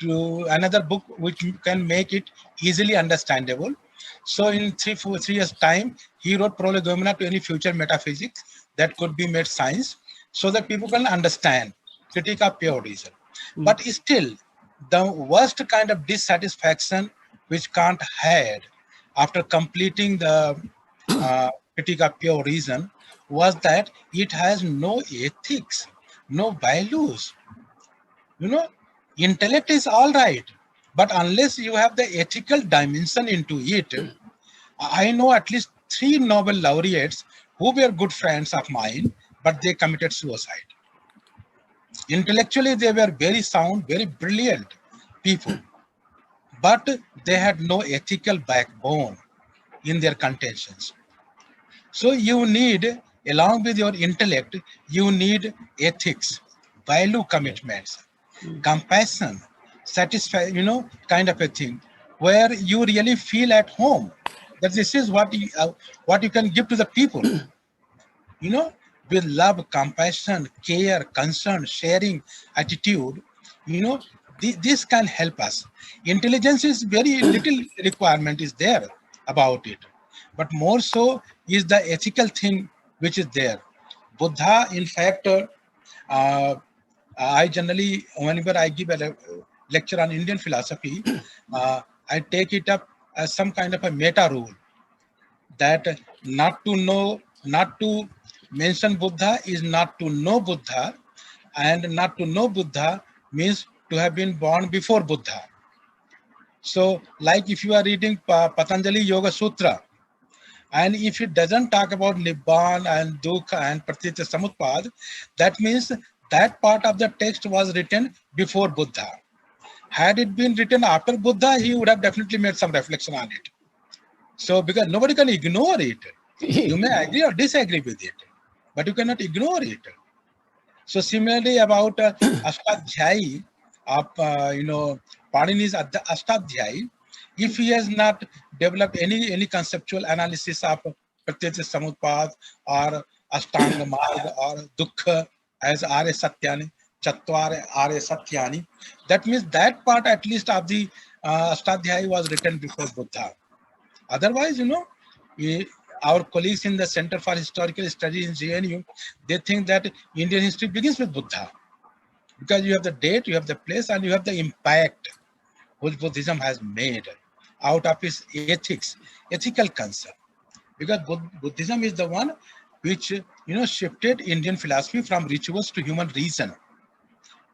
to another book which can make it easily understandable. So in 3 years' time, he wrote prolegomena to any future metaphysics that could be made science, so that people can understand Critique of Pure Reason. But still, the worst kind of dissatisfaction which Kant had after completing the Critique of Pure Reason was that it has no ethics, no values. You know, intellect is all right, but unless you have the ethical dimension into it, I know at least 3 Nobel laureates who were good friends of mine, but they committed suicide. Intellectually, they were very sound, very brilliant people, but they had no ethical backbone in their contentions. So you need, along with your intellect, you need ethics, value commitments, compassion, satisfaction, kind of a thing, where you really feel at home that this is what you can give to the people. With love, compassion, care, concern, sharing attitude, this can help us. Intelligence is very little requirement is there about it, but more so is the ethical thing which is there. Buddha, in fact, I generally, whenever I give a lecture on Indian philosophy, I take it up as some kind of a meta rule that not to mention Buddha is not to know Buddha, and not to know Buddha means to have been born before Buddha. So, like if you are reading Patanjali Yoga Sutra, and if it doesn't talk about Nibbana and Dukkha and Pratitya Samutpad, that means that part of the text was written before Buddha. Had it been written after Buddha, he would have definitely made some reflection on it. So, because nobody can ignore it. You may agree or disagree with it, but you cannot ignore it. So similarly about Ashtadhyayi of Panini's Ashtadhyayi, if he has not developed any conceptual analysis of Pratitya Samutpad or Ashtanga Marga or Dukkha as Arya Satyani, Chatvara Arya Satyani, that means that part at least of the Ashtadhyayi was written before Buddha. Otherwise, our colleagues in the Center for Historical Studies in JNU, they think that Indian history begins with Buddha, because you have the date, you have the place, and you have the impact which Buddhism has made out of its ethical concern. Because Buddhism is the one which shifted Indian philosophy from rituals to human reason.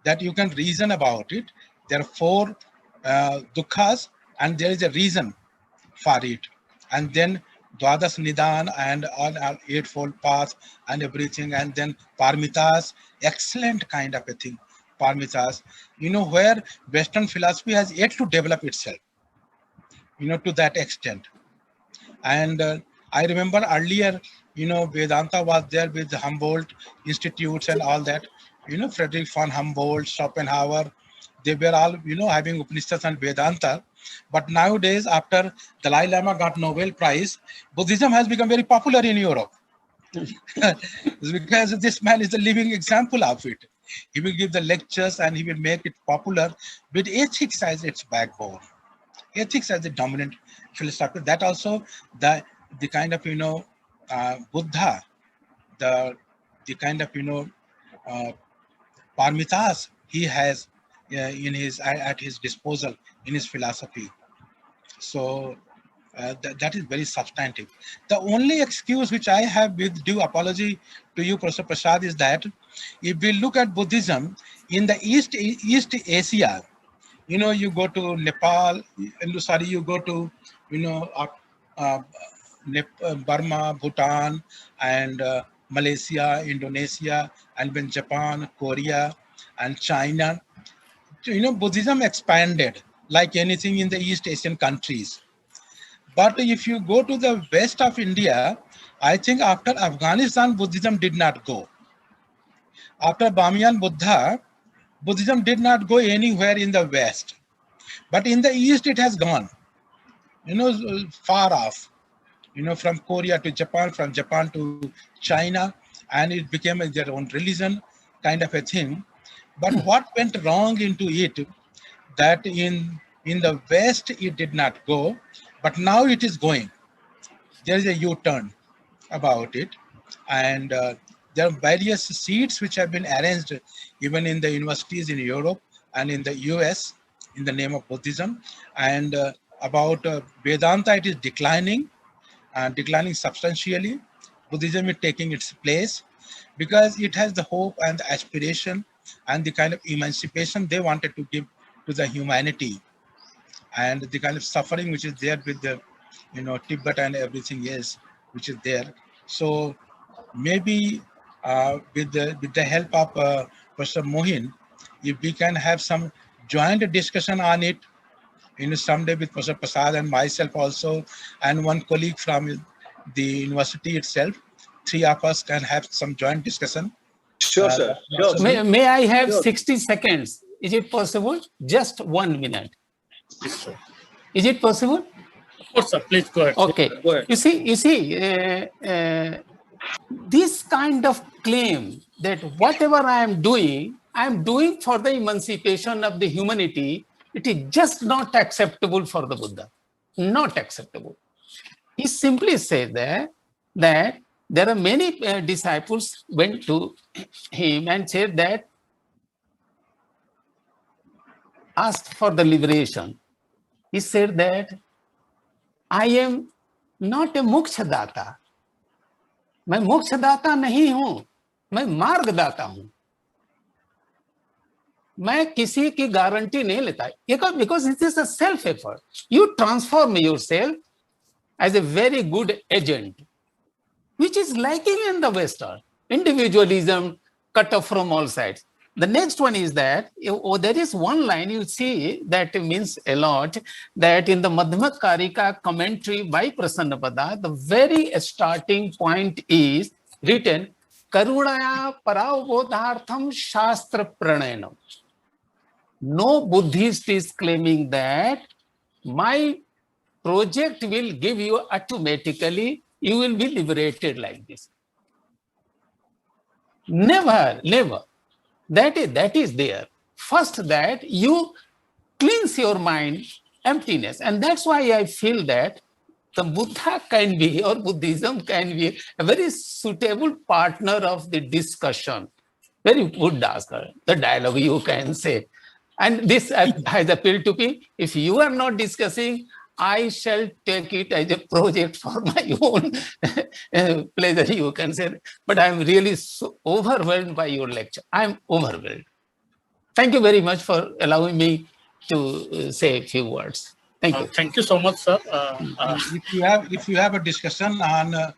That you can reason about it. There are 4 dukkhas, and there is a reason for it. And then Dwadas Nidan and all our 8-fold path and everything, and then Parmitas, excellent kind of a thing. Parmitas, where Western philosophy has yet to develop itself, to that extent. And I remember earlier, Vedanta was there with the Humboldt institutes and all that. Friedrich von Humboldt, Schopenhauer, they were all, having Upanishads and Vedanta. But nowadays, after Dalai Lama got Nobel Prize, Buddhism has become very popular in Europe. Because this man is a living example of it. He will give the lectures and he will make it popular with ethics as its backbone. Ethics as the dominant philosophy. That also the kind of Buddha, the kind of parmitas he has in his at his disposal in his philosophy. So that is very substantive. The only excuse which I have, with due apology to you, Professor Prasad, is that if we look at Buddhism in the East Asia, you go to Nepal, you go to Burma, Bhutan, and Malaysia, Indonesia, and then Japan, Korea, and China. Buddhism expanded like anything in the East Asian countries. But if you go to the west of India, I think after Afghanistan, Buddhism did not go. After Bamiyan Buddha, Buddhism did not go anywhere in the west. But in the east, it has gone, far off, from Korea to Japan, from Japan to China, and it became their own religion kind of a thing. But what went wrong into it, that in the west, it did not go, but now it is going. There is a U-turn about it. And there are various seats which have been arranged even in the universities in Europe and in the US in the name of Buddhism. And about Vedanta, it is declining substantially. Buddhism is taking its place because it has the hope and the aspiration and the kind of emancipation they wanted to give to the humanity, and the kind of suffering which is there with the Tibet and everything else which is there. So maybe with the help of Professor Mohin, if we can have some joint discussion on it, someday with Professor Prasad and myself also, and one colleague from the university itself, three of us can have some joint discussion. Sure, sir. Sure. May I have 60 seconds? Is it possible? Just 1 minute. Is it possible? Of course, sir. Please go ahead. Okay. Go ahead. You see, this kind of claim that whatever I am doing for the emancipation of the humanity, it is just not acceptable for the Buddha. Not acceptable. He simply said that there are many disciples went to him and said that, asked for the liberation. He said that I am not a मोक्षदाता. मैं मोक्षदाता नहीं हूं, मैं मार्गदाता हूं. मैं किसी की guarantee नहीं लेता, because it is a self effort. You transform yourself as a very good agent, which is lacking in the Western. Individualism cut off from all sides. The next one is that there is one line you see that means a lot, that in the Madhyakarika commentary by Prasannapada, the very starting point is written, Karunaya Paravbodhartham Shastra Pranayana. No Buddhist is claiming that my project will give you automatically, you will be liberated like this. Never, never. That is there. First, that you cleanse your mind, emptiness. And that's why I feel that the Buddha can be, or Buddhism can be, a very suitable partner of the discussion. Very good the dialogue, you can say. And this has appealed to me. If you are not discussing, I shall take it as a project for my own pleasure, you can say. But I'm really so overwhelmed by your lecture. I'm overwhelmed. Thank you very much for allowing me to say a few words. Thank you. Thank you so much, sir. If you have a discussion on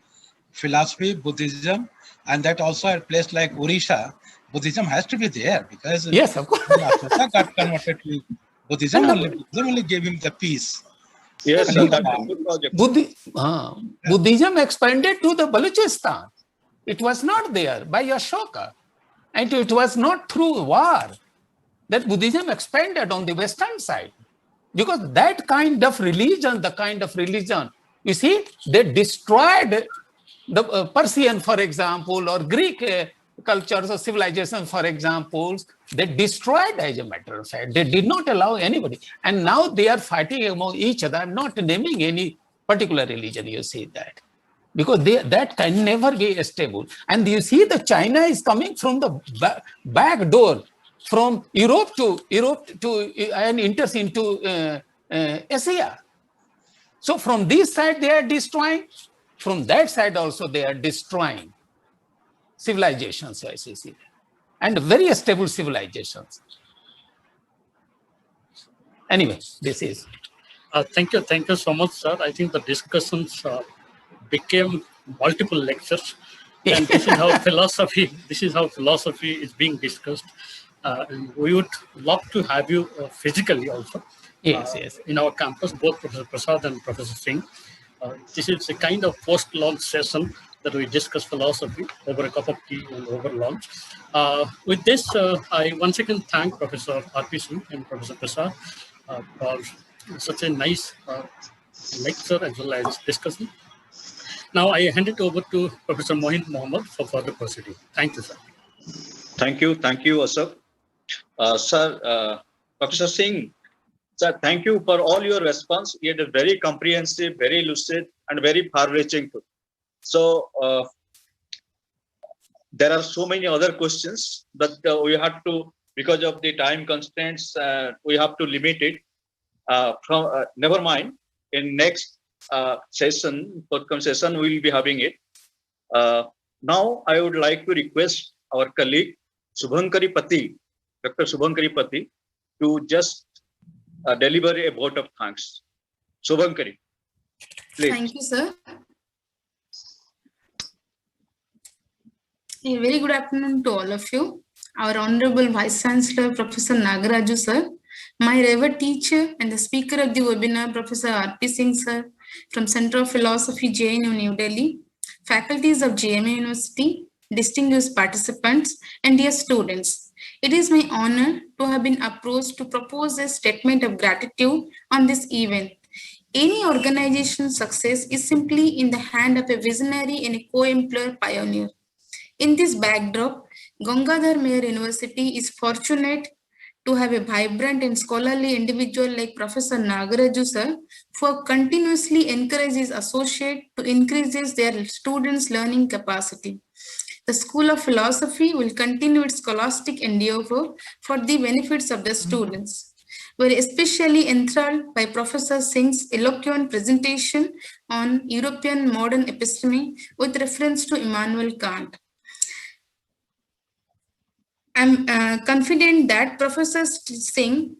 philosophy, Buddhism, and that also at a place like Odisha, Buddhism has to be there, because yes, of course. Ashoka got converted to Buddhism. Only gave him the peace. Yes, sir, that's a good project. Buddhism expanded to the Balochistan. It was not there by Ashoka. And it was not through war that Buddhism expanded on the western side. Because that kind of religion, you see, they destroyed the Persian, for example, or Greek cultures or civilizations, for example, they destroyed, as a matter of fact. They did not allow anybody. And now they are fighting among each other. I'm not naming any particular religion, you see that. Because that can never be stable. And you see the China is coming from the back door, from Europe to and enters into Asia. So from this side, they are destroying. From that side also, they are destroying civilizations, as you see, and very stable civilizations. Anyway, this is. Thank you so much, sir. I think the discussions became multiple lectures, and this is how philosophy is being discussed. And we would love to have you physically also. Yes. In our campus, both Professor Prasad and Professor Singh. This is a kind of post-launch session that we discuss philosophy over a cup of tea and over lunch. With this, I once again thank Professor R.P. Singh and Professor Prasad for such a nice lecture as well as discussion. Now I hand it over to Professor Mohin Mohammed for further proceeding. Thank you, sir. Thank you, Ashok. Sir, Professor Singh, sir, thank you for all your response. You had a very comprehensive, very lucid, and very far-reaching too. So there are so many other questions, but we have to, because of the time constraints, we have to limit it. Never mind. In next podcast session, we will be having it. Now, I would like to request our colleague Subhankari Pati, Dr. Subhankari Pati, to just deliver a vote of thanks. Subhankari, please. Thank you, sir. A very good afternoon to all of you. Our Honorable Vice Chancellor, Professor Nagaraju, sir, my revered teacher and the speaker of the webinar, Professor R.P. Singh, sir, from Center of Philosophy, JNU, New Delhi, faculties of JMU University, distinguished participants, and dear students. It is my honor to have been approached to propose a statement of gratitude on this event. Any organization's success is simply in the hand of a visionary and a co-employer pioneer. In this backdrop, Gangadhar Meher University is fortunate to have a vibrant and scholarly individual like Professor Nagaraju, sir, who continuously encourages associates to increase their students' learning capacity. The School of Philosophy will continue its scholastic endeavor for the benefits of the students. We are especially enthralled by Professor Singh's eloquent presentation on European modern episteme with reference to Immanuel Kant. I'm confident that Professor Singh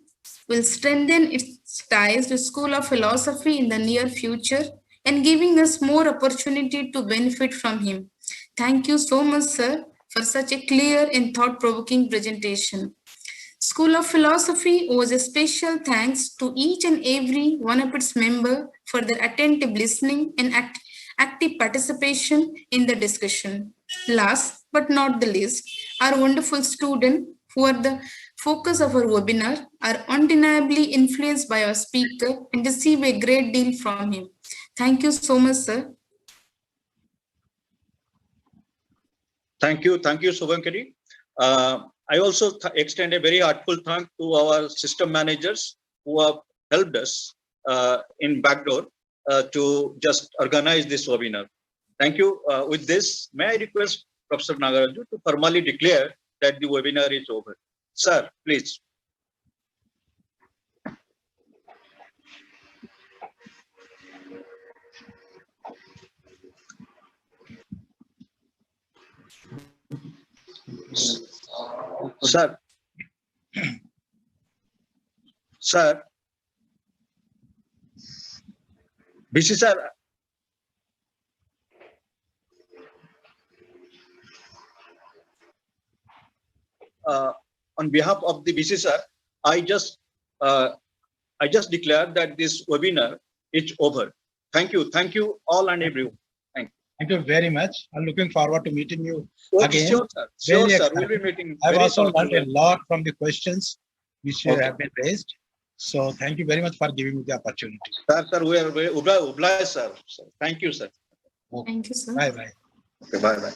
will strengthen its ties to School of Philosophy in the near future and giving us more opportunity to benefit from him. Thank you so much, sir, for such a clear and thought-provoking presentation. School of Philosophy owes a special thanks to each and every one of its members for their attentive listening and active participation in the discussion. Last but not the least, our wonderful students who are the focus of our webinar are undeniably influenced by our speaker and receive a great deal from him. Thank you so much, sir. Thank you, Subhankari. I also extend a very heartfelt thank to our system managers who have helped us in backdoor to just organize this webinar. Thank you. With this, may I request Professor Nagaraju to formally declare that the webinar is over. Sir, please. Sir. Sir. BC sir. On behalf of the BC sir, I just declare that this webinar is over. Thank you all and everyone. Thank you very much. I'm looking forward to meeting you again. Sure, sir. Sure, sir. We'll be meeting. I've also learned a lot from the questions which have been raised. So thank you very much for giving me the opportunity. Sir, we are very obliged, sir. Thank you, sir. Thank you, sir. Bye bye. Okay, bye-bye.